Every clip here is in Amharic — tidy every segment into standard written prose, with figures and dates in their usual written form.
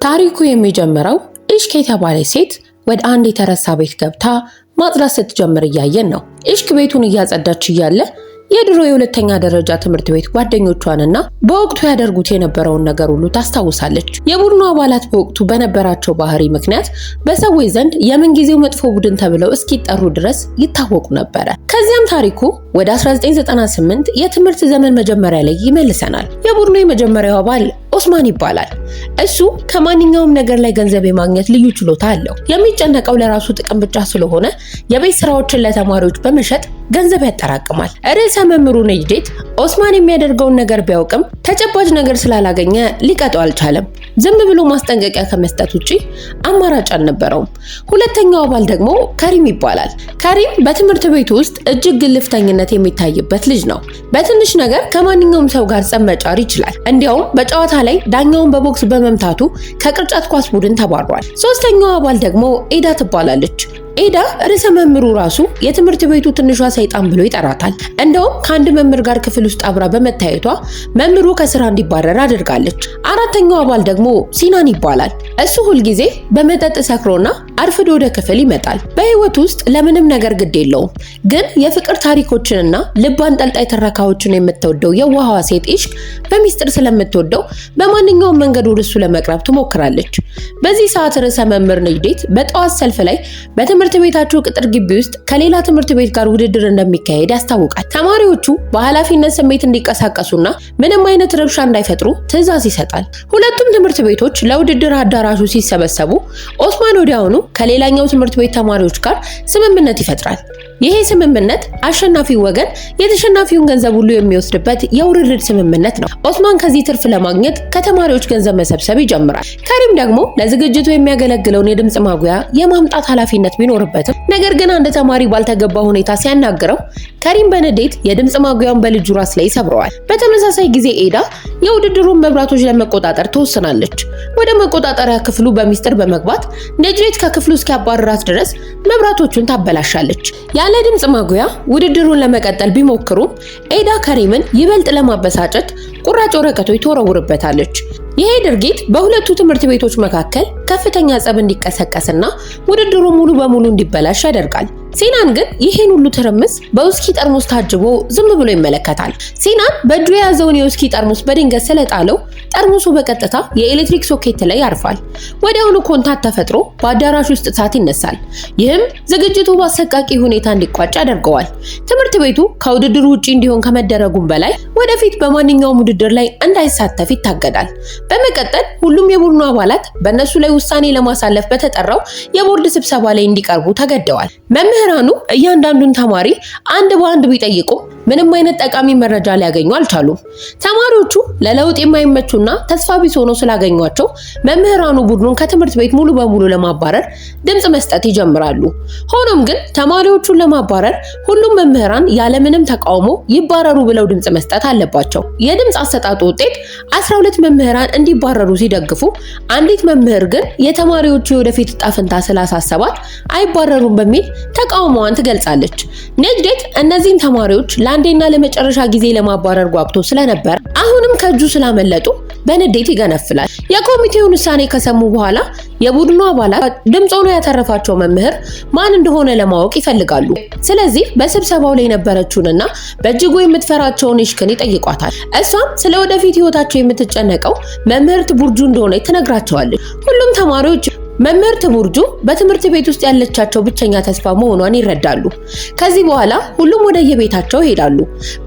ታሪኩ የሚጀምረው ኢሽክ የተባለች ሴት ወደ አንድ የተረሳ ቤት ገብታ ማጽዳት ስትጀምር እያየን ነው። ኢሽክ ቤቱን እያጸዳች እያለ የድሮ የሁለተኛ ደረጃ ትምህርት ቤት ጓደኞቿንና በወቅቱ ያደርጉት የነበረውን ነገር ሁሉ ታስታውሳለች። የቡድኑ አባላት በወቅቱ በነበራቸው ባህሪ ምክንያት በሰዎች ዘንድ የምንጊዜው መጥፎ ቡድን ተብለው እስኪጠሩ ድረስ ይታወቁ ነበረ። ከዚያም ታሪኩ ወደ 1998 የትምህርት ዘመን መጀመሪያ ላይ ይመልሰናል። የቡድኑ የመጀመሪያው አባል ኦስማን ይባላል። እሱ ከማንኛውም ነገር ላይ ገንዘብ የማግኘት ልዩ ችሎታ አለው። የሚጨነቀው ለራሱ ጥቅም ብቻ ስለሆነ የቤት ስራዎችን ለተማሪዎች በመሸጥ ገንዘብ ያጠራቅማል። ርዕሰ መምህሩ ነጅዴት ኦስማን የሚያደርገውን ነገር ቢያውቅም ተጨባጭ ነገር ስላላገኘ ሊቀጣው አልቻለም። ዝም ብሎ ማስጠንቀቂያ ከመስጠት ውጪ አማራጭ አልነበረውም። ሁለተኛው አባል ደግሞ ከሪም ይባላል። ከሪም በትምህርት ቤቱ ውስጥ እጅግ ግልፍተኝነት የሚታይበት ልጅ ነው። በትንሽ ነገር ከማንኛውም ሰው ጋር ጸብ መጫር ይችላል። እንዲያውም በጨዋታ ላይ ዳኛውን በቦክስ በመምታቱ ከቅርጫት ኳስ ቡድን ተባሯል። ሶስተኛው አባል ደግሞ ኤዳ ትባላለች። ኤዳ ርዕሰ መምህሩ ራሱ የትምህርት ቤቱ ትንሿ ሰይጣን ብሎ ይጠራታል። እንደውም ከአንድ መምህር ጋር ክፍል ውስጥ አብራ በመታየቷ መምህሩ ከስራ እንዲባረር አድርጋለች። አራተኛው አባል ደግሞ ሲናን ይባላል። እሱ ሁልጊዜ በመጠጥ ሰክሮና አርፍዶ ወደ ክፍል ይመጣል። በህይወት ውስጥ ለምንም ነገር ግድ የለውም። ግን የፍቅር ታሪኮችንና ልብ አንጠልጣይ ትረካዎችን የምትወደው የዋህዋ ሴት ኢሽክ በሚስጥር ስለምትወደው በማንኛውም መንገድ ወደሱ ለመቅረብ ትሞክራለች። በዚህ ሰዓት ርዕሰ መምህር ነጅዴት በጠዋት ሰልፍ ላይ በትምህርት ቤታቸው ቅጥር ግቢ ውስጥ ከሌላ ትምህርት ቤት ጋር ውድድር እንደሚካሄድ ያስታውቃል። ተማሪዎቹ በኃላፊነት ስሜት እንዲቀሳቀሱና ምንም አይነት ረብሻ እንዳይፈጥሩ ትዕዛዝ ይሰጣል። ሁለቱም ትምህርት ቤቶች ለውድድር አዳራሹ ሲሰበሰቡ ኦስማን ወዲያውኑ ከሌላኛው ትምህርት ቤት ተማሪዎች ጋር ስምምነት ይፈጥራል። ይሄ ስምምነት አሸናፊው ወገን የተሸናፊውን ገንዘብ ሁሉ የሚወስድበት የውርርድ ስምምነት ነው። ኦስማን ከዚህ ትርፍ ለማግኘት ከተማሪዎች ገንዘብ መሰብሰብ ይጀምራል። ከሪም ደግሞ ለዝግጅቱ የሚያገለግለውን የድምጽ ማጉያ የማምጣት ኃላፊነት ቢኖርበትም ነገር ግን አንድ ተማሪ ባልተገባ ሁኔታ ሲያናግረው ከሪም በንዴት የድምጽ ማጉያውን በልጁ ራስ ላይ ይሰብረዋል። በተመሳሳይ ጊዜ ኤዳ የውድድሩን መብራቶች ለመቆጣጠር ትወስናለች። ወደ መቆጣጠሪያ ክፍሉ በሚስጥር በመግባት ነጅዴት ከክፍሉ እስኪያባረራት ድረስ መብራቶቹን ታበላሻለች። ያለ ድምጽ ማጉያ ውድድሩን ለመቀጠል ቢሞክሩ ኤዳ ከሪምን ይበልጥ ለማበሳጨት ቁራጭ ወረቀቶች ትወረውርበታለች። ይሄ ድርጊት በሁለቱ ትምህርት ቤቶች መካከል ከፍተኛ ጸብ እንዲቀሰቀስና ውድድሩ ሙሉ በሙሉ እንዲበላሽ ያደርጋል። ሲናን ግን ይሄን ሁሉ ትርምስ በውስኪ ጠርሙስ ታጅቦ ዝም ብሎ ይመለከታል። ሲናን በእጁ የያዘውን የውስኪ ጠርሙስ በድንገት ስለጣለው ጠርሙሱ በቀጥታ የኤሌክትሪክ ሶኬት ላይ ያርፋል። ወዲያውኑ ኮንታክት ተፈጥሮ በአዳራሽ ውስጥ እሳት ይነሳል። ይህም ዝግጅቱ በአሰቃቂ ሁኔታ እንዲቋጭ ያደርገዋል። ትምህርት ቤቱ ከውድድሩ ውጪ እንዲሆን ከመደረጉም በላይ ወደፊት በማንኛውም ውድድር ላይ እንዳይሳተፍ ይታገዳል። በመቀጠል ሁሉም የቡድኑ አባላት በእነሱ ላይ ውሳኔ ለማሳለፍ በተጠራው የቦርድ ስብሰባ ላይ እንዲቀርቡ ተገደዋል። መምህራኑ እያንዳንዱን ተማሪ አንድ በአንድ ቢጠይቁ ምንም አይነት ጠቃሚ መረጃ ሊያገኙ አልቻሉም። ተማሪዎቹ ለለውጥ የማይመቹና ተስፋ ቢስ ሆነው ስላገኟቸው መምህራኑ ቡድኑን ከትምህርት ቤት ሙሉ በሙሉ ለማባረር ድምጽ መስጠት ይጀምራሉ። ሆኖም ግን ተማሪዎቹን ለማባረር ሁሉም መምህራን ያለምንም ተቃውሞ ይባረሩ ብለው ድምጽ መስጠት አለባቸው። የድምጽ አሰጣጡ ውጤት 12 መምህራን እንዲባረሩ ሲደግፉ፣ አንዲት መምህር ግን የተማሪዎቹ የወደፊት ዕጣ ፈንታ ስላሳሰባት አይባረሩም በሚል ተቃውሞዋን ትገልጻለች። ነጅዴት እነዚህን ተማሪዎች ለአንዴና ለመጨረሻ ጊዜ ለማባረር ጓጉቶ ስለነበር አሁንም ከእጁ ስላመለጡ በንዴት ይገነፍላል። የኮሚቴውን ውሳኔ ከሰሙ በኋላ የቡድኑ አባላት ድምጽ ሆኖ ያተረፋቸው መምህር ማን እንደሆነ ለማወቅ ይፈልጋሉ። ስለዚህ በስብሰባው ላይ የነበረችውንና በእጅጉ የምትፈራቸውን ኢሽክን ይጠይቋታል። እሷም ስለ ወደፊት ህይወታቸው የምትጨነቀው መምህርት ቡርጁ እንደሆነ ትነግራቸዋለች። ሁሉም ተማሪዎች መምህርት ቡርጁ በትምህርት ቤት ውስጥ ያለቻቸው ብቸኛ ተስፋ መሆኗን ይረዳሉ። ከዚህ በኋላ ሁሉም ወደ የቤታቸው ይሄዳሉ።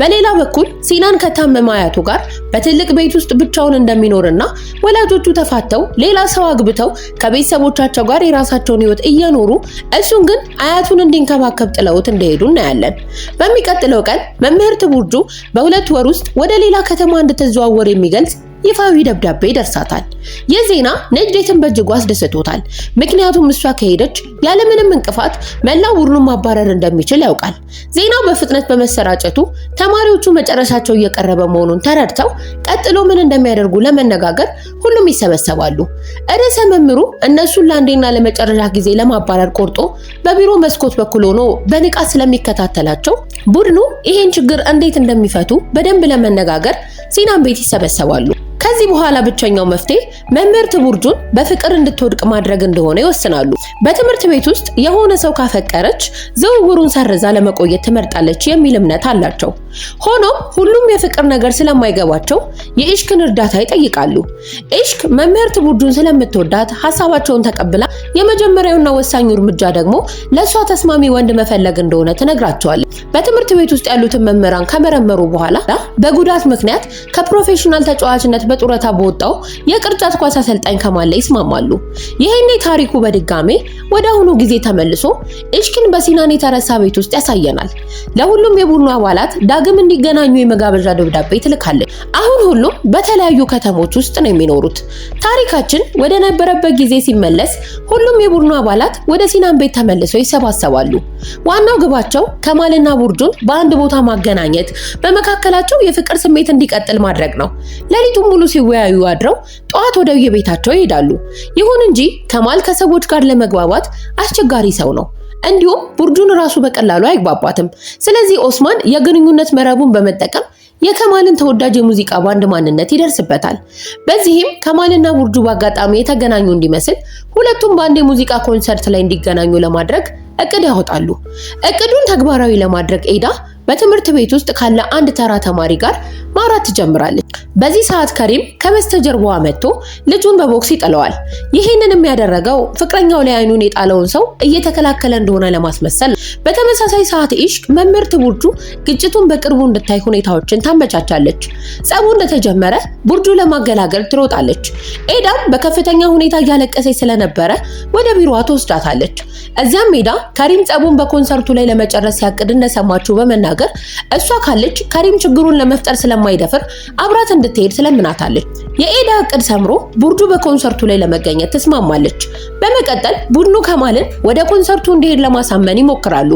በሌላ በኩል ሲናን ከታመመ አያቱ ጋር በትልቅ ቤት ውስጥ ብቻውን እንደሚኖርና ወላጆቹ ተፋተው ሌላ ሰው አግብተው ከቤተሰቦቻቸው ጋር የራሳቸውን ህይወት እየኖሩ እሱን ግን አያቱን እንዲንከባከብ ጥለውት እንደሄዱ እናያለን። በሚቀጥለው ቀን መምህርት ቡርጁ በ2 ወር ውስጥ ወደ ሌላ ከተማ እንድትዘዋወር የሚገልጽ ይፋዊ ደብዳቤ ይደርሳታል። ይህ ዜና ነጅዴትን በእጅጉ አስደስቶታል። ምክንያቱም እሷ ከሄደች ያለምንም እንቅፋት መላው ቡድኑን ማባረር እንደሚችል ያውቃል። ዜናው በፍጥነት በመሰራጨቱ ተማሪዎቹ መጨረሻቸው እየቀረበ መሆኑን ተረድተው ቀጥሎ ምን እንደሚያደርጉ ለመነጋገር ሁሉም ይሰበሰባሉ። ርዕሰ መምህሩ እነሱን ለአንዴና ለመጨረሻ ጊዜ ለማባረር ቆርጦ በቢሮ መስኮት በኩል ሆኖ በንቃት ስለሚከታተላቸው ቡድኑ ይሄን ችግር እንዴት እንደሚፈቱ በደንብ ለመነጋገር ሲናን ቤት ይሰበሰባሉ። ከዚህ በኋላ ብቸኛው መፍትሄ መምህርት ቡርጁን በፍቅር እንድትወድቅ ማድረግ እንደሆነ ይወስናሉ። በትምህርት ቤት ውስጥ የሆነ ሰው ካፈቀረች ዝውውሩን ሰርዛ ለመቆየት ትመርጣለች የሚል እምነት አላቸው። ሆኖም ሁሉም የፍቅር ነገር ስለማይገባቸው የኢሽክን እርዳታ ይጠይቃሉ። ኢሽክ መምህርት ቡርጁን ስለምትወዳት ሀሳባቸውን ተቀብላ የመጀመሪያውና ወሳኙ እርምጃ ደግሞ ለሷ ተስማሚ ወንድ መፈለግ እንደሆነ ትነግራቸዋለች። በትምህርት ቤት ውስጥ ያሉትን መምህራን ከመረመሩ በኋላ በጉዳት ምክንያት ከፕሮፌሽናል ተጫዋችነት በጡረታ በወጣው የቅርጫት ኳስ አሰልጣኝ ከማል ላይ ይስማማሉ። ይሄኔ ታሪኩ በድጋሜ ወደ አሁኑ ጊዜ ተመልሶ ኢሽክን በሲናን የተረሳ ቤት ውስጥ ያሳየናል። ለሁሉም የቡድኑ አባላት ዳግም እንዲገናኙ የመጋበዣ ደብዳቤ ትልካለች። አሁን ሁሉም በተለያዩ ከተሞች ውስጥ ነው የሚኖሩት። ታሪካችን ወደ ነበረበት ጊዜ ሲመለስ ሁሉም የቡድኑ አባላት ወደ ሲናን ቤት ተመልሰው ይሰባሰባሉ። ዋናው ግባቸው ከማልና ቡርጁን በአንድ ቦታ ማገናኘት፣ በመካከላቸው የፍቅር ስሜት እንዲቀጥል ማድረግ ነው። ሌሊቱን ሙሉ ሲወያዩ አድረው ጠዋት ወደ የቤታቸው ይሄዳሉ። ይሁን እንጂ ከማል ከሰዎች ጋር ለመግባባት አስቸጋሪ ሰው ነው። እንዲሁም ቡርጁን ራሱ በቀላሉ አይግባባትም። ስለዚህ ኦስማን የግንኙነት መረቡን በመጠቀም የከማልን ተወዳጅ የሙዚቃ ባንድ ማንነት ይደርስበታል። በዚህም ከማልና ቡርጁ በአጋጣሚ የተገናኙ እንዲመስል ሁለቱም በአንድ የሙዚቃ ኮንሰርት ላይ እንዲገናኙ ለማድረግ እቅድ ያወጣሉ። እቅዱን ተግባራዊ ለማድረግ ኤዳ በትምህርት ቤት ውስጥ ካለ አንድ ተራ ተማሪ ጋር ማውራት ትጀምራለች። በዚህ ሰዓት ከሪም ከበስተጀርባዋ መጥቶ ልጁን በቦክስ ይጥለዋል። ይህንንም ያደረገው ፍቅረኛው ላይ አይኑን የጣለውን ሰው እየተከላከለ እንደሆነ ለማስመሰል። በተመሳሳይ ሰዓት ኢሽክ መምህርት ቡርጁ ግጭቱን በቅርቡ እንድታይ ሁኔታዎችን ታመቻቻለች። ጸቡ እንደተጀመረ ቡርጁ ለማገላገል ትሮጣለች። ኤዳም በከፍተኛ ሁኔታ እያለቀሰች ስለነበረ ወደ ቢሮዋ ትወስዳታለች። እዚያም ኤዳ ከሪም ጸቡን በኮንሰርቱ ላይ ለመጨረስ ያቅድ እንደሰማችው በመናገር እሷ ካለች ከሪም ችግሩን ለመፍጠር ስለማይደፍር አብራት እንድትሄድ ስለምናታለች። የኤዳ እቅድ ሰምሮ ቡርጁ በኮንሰርቱ ላይ ለመገኘት ትስማማለች። በመቀጠል ቡድኑ ከማልን ወደ ኮንሰርቱ እንዲሄድ ለማሳመን ይሞክራሉ።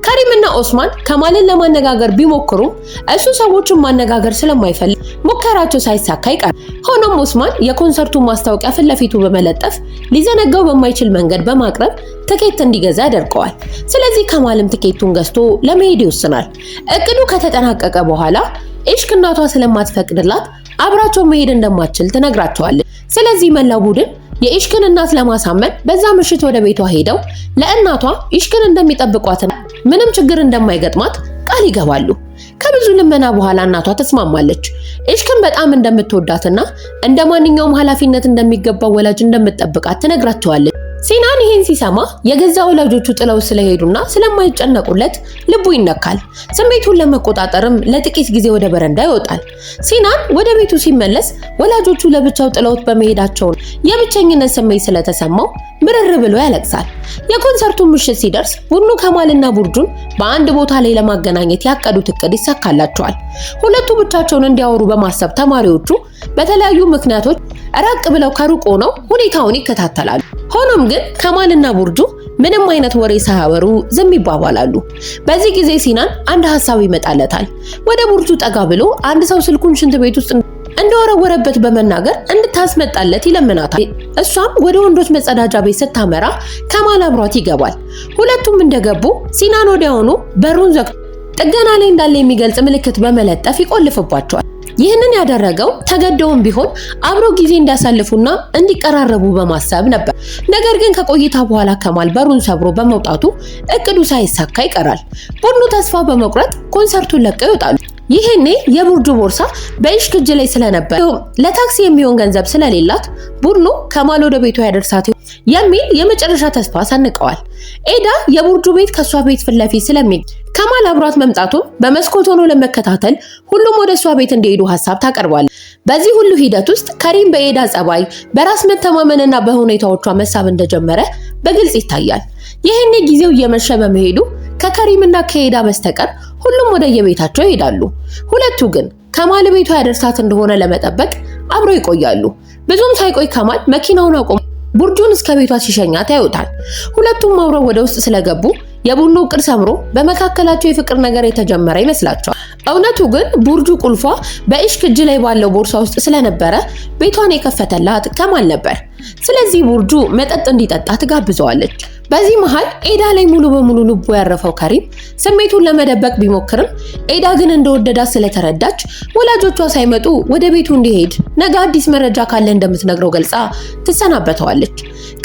ከሪምና ኦስማን ከማልን ለማነጋገር ቢሞክሩም እሱ ሰዎችን ማነጋገር ስለማይፈልግ ሙከራቸው ሳይሳካ ይቀራል። ሆኖም ኦስማን የኮንሰርቱን ማስታወቂያ ፊት ለፊቱ በመለጠፍ ሊዘነጋው በማይችል መንገድ በማቅረብ ትኬት እንዲገዛ ያደርገዋል። ስለዚህ ከማልም ትኬቱን ገዝቶ ለመሄድ ይወስናል። እቅዱ ከተጠናቀቀ በኋላ ኢሽክ እናቷ ስለማትፈቅድላት አብራቸው መሄድ እንደማትችል ትነግራቸዋለች። ስለዚህ መላው ቡድን የኢሽክን እናት ለማሳመን በዛ ምሽት ወደ ቤቷ ሄደው ለእናቷ ኢሽክን እንደሚጠብቋትና ምንም ችግር እንደማይገጥማት ቃል ይገባሉ። ከብዙ ልመና በኋላ እናቷ ተስማማለች። ኢሽክን በጣም እንደምትወዳትና እንደ ማንኛውም ኃላፊነት እንደሚገባው ወላጅ እንደምትጠብቃት ትነግራቸዋለች። ሲናን ይሄን ሲሰማ የገዛ ወላጆቹ ጥለው ስለሄዱና ስለማይጨነቁለት ልቡ ይነካል። ስሜቱን ለመቆጣጠርም ለጥቂት ጊዜ ወደ በረንዳ ይወጣል። ሲናን ወደ ቤቱ ሲመለስ ወላጆቹ ለብቻው ጥለውት በመሄዳቸው የብቸኝነት ስሜት ስለተሰማው ምርር ብሎ ያለቅሳል። የኮንሰርቱ ምሽት ሲደርስ ቡድኑ ከማልና ቡርጁን በአንድ ቦታ ላይ ለማገናኘት ያቀዱት እቅድ ይሳካላቸዋል። ሁለቱ ብቻቸውን እንዲያወሩ በማሰብ ተማሪዎቹ በተለያዩ ምክንያቶች ራቅ ብለው ከሩቅ ሆነው ሁኔታውን ይከታተላሉ። ሆኖም ግን ከማልና ቡርጁ ምንም አይነት ወሬ ሳያወሩ ዝም ይባባላሉ። በዚህ ጊዜ ሲናን አንድ ሐሳብ ይመጣለታል። ወደ ቡርጁ ጠጋ ብሎ አንድ ሰው ስልኩን ሽንት ቤት ውስጥ እንደወረወረበት በመናገር እንድታስመጣለት ይለምናታል። እሷም ወደ ወንዶች መጸዳጃ ቤት ስታመራ ከማል አብሯት ይገባል። ሁለቱም እንደገቡ ሲናን ወዲያውኑ በሩን ዘግቶ ጥገና ላይ እንዳለ የሚገልጽ ምልክት በመለጠፍ ይቆልፍባቸዋል። ይህንን ያደረገው ተገደውም ቢሆን አብረው ጊዜ እንዲያሳልፉና እንዲቀራረቡ በማሰብ ነበር። ነገር ግን ከቆይታ በኋላ ከማል በሩን ሰብሮ በመውጣቱ እቅዱ ሳይሳካ ይቀራል። ቡድኑ ተስፋ በመቁረጥ ኮንሰርቱን ለቀው ይወጣሉ። ይሄኔ የቡርጁ ቦርሳ በኢሽክ እጅ ላይ ስለነበር ለታክሲ የሚሆን ገንዘብ ስለሌላት ቡድኑ ከማል ወደ ቤቷ ያደርሳት የሚል የመጨረሻ ተስፋ ሰንቀዋል። ኤዳ የቡርጁ ቤት ከሷ ቤት ፊት ለፊት ስለሚገኝ ከማል አብሯት መምጣቱን በመስኮት ሆኖ ለመከታተል ሁሉም ወደ እሷ ቤት እንዲሄዱ ሐሳብ ታቀርባለች። በዚህ ሁሉ ሂደት ውስጥ ከሪም በኤዳ ጸባይ፣ በራስ መተማመንና በሁኔታዎቿ መሳብ እንደጀመረ በግልጽ ይታያል። ይሄኔ ጊዜው እየመሸ በመሄዱ ከከሪምና ከኤዳ በስተቀር ሁሉም ወደ የቤታቸው ይሄዳሉ። ሁለቱ ግን ከማል ቤቷ ያደርሳት እንደሆነ ለመጠበቅ አብረው ይቆያሉ። ብዙም ሳይቆይ ከማል መኪናውን አቆሞ ቡርጁን እስከ ቤቷ ሲሸኛት ያዩታል። ሁለቱም አብረው ወደ ውስጥ ስለገቡ የቡድኑ እቅድ ሰምሮ በመካከላቸው የፍቅር ነገር የተጀመረ ይመስላቸዋል። እውነቱ ግን ቡርጁ ቁልፏ በኢሽክ እጅ ላይ ባለው ቦርሳ ውስጥ ስለነበረ ቤቷን የከፈተላት ከማል ነበር። ስለዚህ ቡርጁ መጠጥ እንዲጠጣ ትጋብዘዋለች። በዚህ መሃል ኤዳ ላይ ሙሉ በሙሉ ልቡ ያረፈው ከሪም ስሜቱን ለመደበቅ ቢሞክርም ኤዳ ግን እንደወደዳት ስለተረዳች ወላጆቿ ሳይመጡ ወደ ቤቱ እንዲሄድ ነገ አዲስ መረጃ ካለ እንደምትነግረው ገልጻ ትሰናበተዋለች።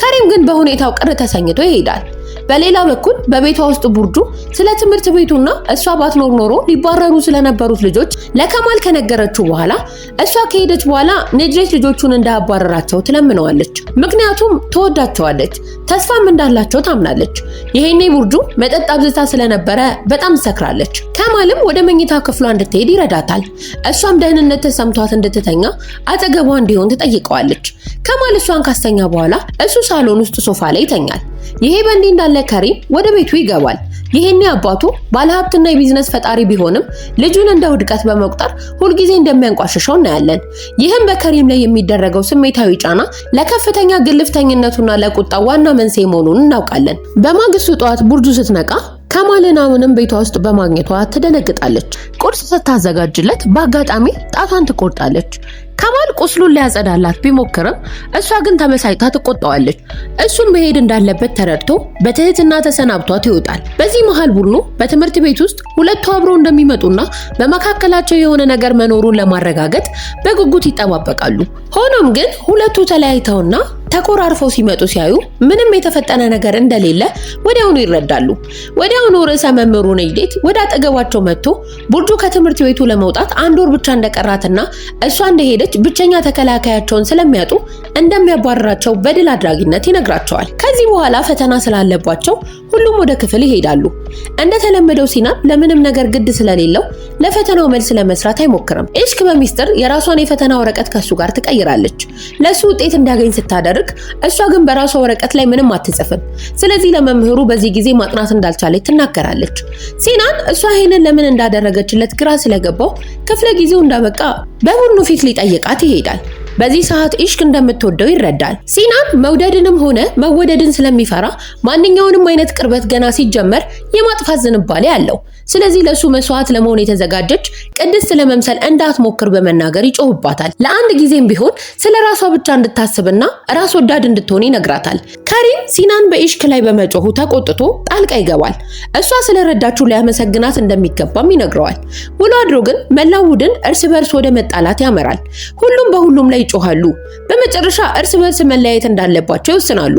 ከሪም ግን በሁኔታው ቅር ተሰኝቶ ይሄዳል። በሌላ በኩል በቤቷ ውስጥ ቡርጁ ስለ ትምህርት ቤቱና እሷ ባትኖር ኖሮ ሊባረሩ ስለነበሩት ልጆች ለከማል ከነገረችው በኋላ እሷ ከሄደች በኋላ ነጅሬት ልጆቹን እንዳያባረራቸው ትለምነዋለች። ምክንያቱም ትወዳቸዋለች፣ ተስፋም እንዳላቸው ታምናለች። ይሄኔ ቡርጁ መጠጥ አብዝታ ስለነበረ በጣም ትሰክራለች። ከማልም ወደ መኝታ ክፍሏ እንድትሄድ ይረዳታል። እሷም ደህንነት ተሰምቷት እንድትተኛ አጠገቧ እንዲሆን ትጠይቀዋለች። ከማል እሷን ካስተኛ በኋላ እሱ ሳሎን ውስጥ ሶፋ ላይ ይተኛል። ይሄ በእንዲህ እንዳለ ከሪም ወደ ቤቱ ይገባል። ይሄኔ አባቱ ባለሀብትና የቢዝነስ ፈጣሪ ቢሆንም ልጁን እንደ ውድቀት በመቁጠር ሁልጊዜ እንደሚያንቋሽሸው እናያለን። ይህም በከሪም ላይ የሚደረገው ስሜታዊ ጫና ለከፍተኛ ግልፍተኝነቱና ለቁጣው ዋና መንስኤ መሆኑን እናውቃለን። በማግስቱ ጠዋት ቡርጁ ስትነቃ ከማልን አሁንም ቤቷ ውስጥ በማግኘቷ ትደነግጣለች። ቁርስ ስታዘጋጅለት በአጋጣሚ ጣቷን ትቆርጣለች። ከማል ቁስሉን ሊያጸዳላት ቢሞክርም እሷ ግን ተመሳይታ ትቆጣዋለች። እሱም መሄድ እንዳለበት ተረድቶ በትህትና ተሰናብቷት ይወጣል። በዚህ መሃል ቡድኑ በትምህርት ቤት ውስጥ ሁለቱ አብረው እንደሚመጡና በመካከላቸው የሆነ ነገር መኖሩን ለማረጋገጥ በጉጉት ይጠባበቃሉ። ሆኖም ግን ሁለቱ ተለያይተውና ተቆራርፈው ሲመጡ ሲያዩ ምንም የተፈጠነ ነገር እንደሌለ ወዲያውኑ ይረዳሉ። ወዲያውኑ ርዕሰ መምህሩ ነጅዴት ወደ አጠገባቸው መጥቶ ቡርጁ ከትምህርት ቤቱ ለመውጣት 1 ወር ብቻ እንደቀራትና እሷ እንደሄደች ብቸኛ ተከላካያቸውን ስለሚያጡ እንደሚያባረራቸው በድል አድራጊነት ይነግራቸዋል። ከዚህ በኋላ ፈተና ስላለባቸው ሁሉም ወደ ክፍል ይሄዳሉ። እንደተለመደው ሲናን ለምንም ነገር ግድ ስለሌለው ለፈተናው መልስ ለመስራት አይሞክርም። ኢሽክ በሚስጥር የራሷን የፈተና ወረቀት ከሱ ጋር ትቀይራለች። ለሱ ውጤት እንዲያገኝ ስታደርግ እሷ ግን በራሷ ወረቀት ላይ ምንም አትጽፍም። ስለዚህ ለመምህሩ በዚህ ጊዜ ማጥናት እንዳልቻለች ትናገራለች። ሲናን እሷ ይሄንን ለምን እንዳደረገችለት ግራ ስለገባው ክፍለ ጊዜው እንዳበቃ በቡድኑ ፊት ሊጠይቃት ይሄዳል። በዚህ ሰዓት ኢሽክ እንደምትወደው ይረዳል። ሲናን መውደድንም ሆነ መወደድን ስለሚፈራ ማንኛውንም አይነት ቅርበት ገና ሲጀመር የማጥፋት ዝንባሌ አለው። ስለዚህ ለሱ መስዋዕት ለመሆን የተዘጋጀች ቅድስት ለመምሰል እንዳትሞክር በመናገር ይጮህባታል። ለአንድ ጊዜም ቢሆን ስለራሷ ብቻ እንድታስብና ራስ ወዳድ እንድትሆን ይነግራታል። ከሪም ሲናን በኢሽክ ላይ በመጮሁ ተቆጥቶ ጣልቃ ይገባል። እሷ ስለረዳችው ሊያመሰግናት እንደሚገባም ይነግረዋል። ውሎ አድሮ ግን መላው ቡድን እርስ በርስ ወደ መጣላት ያመራል። ሁሉም በሁሉም ላይ ይጮሃሉ። በመጨረሻ እርስ በርስ መለያየት እንዳለባቸው ይወስናሉ።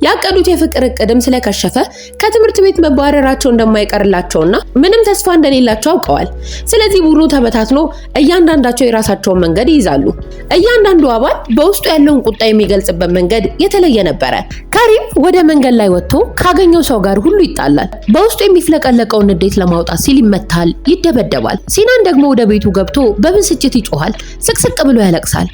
ያቀዱት የፍቅር እቅድም ስለከሸፈ ከትምህርት ቤት መባረራቸው እንደማይቀርላቸውና ምንም ተስፋ እንደሌላቸው አውቀዋል። ስለዚህ ቡድኑ ተበታትኖ እያንዳንዳቸው የራሳቸውን መንገድ ይይዛሉ። እያንዳንዱ አባል በውስጡ ያለውን ቁጣ የሚገልጽበት መንገድ የተለየ ነበረ። ከሪም ወደ መንገድ ላይ ወጥቶ ካገኘው ሰው ጋር ሁሉ ይጣላል። በውስጡ የሚፍለቀለቀውን ንዴት ለማውጣት ሲል ይመታል፣ ይደበደባል። ሲናን ደግሞ ወደ ቤቱ ገብቶ በብስጭት ይጮሃል፣ ስቅስቅ ብሎ ያለቅሳል።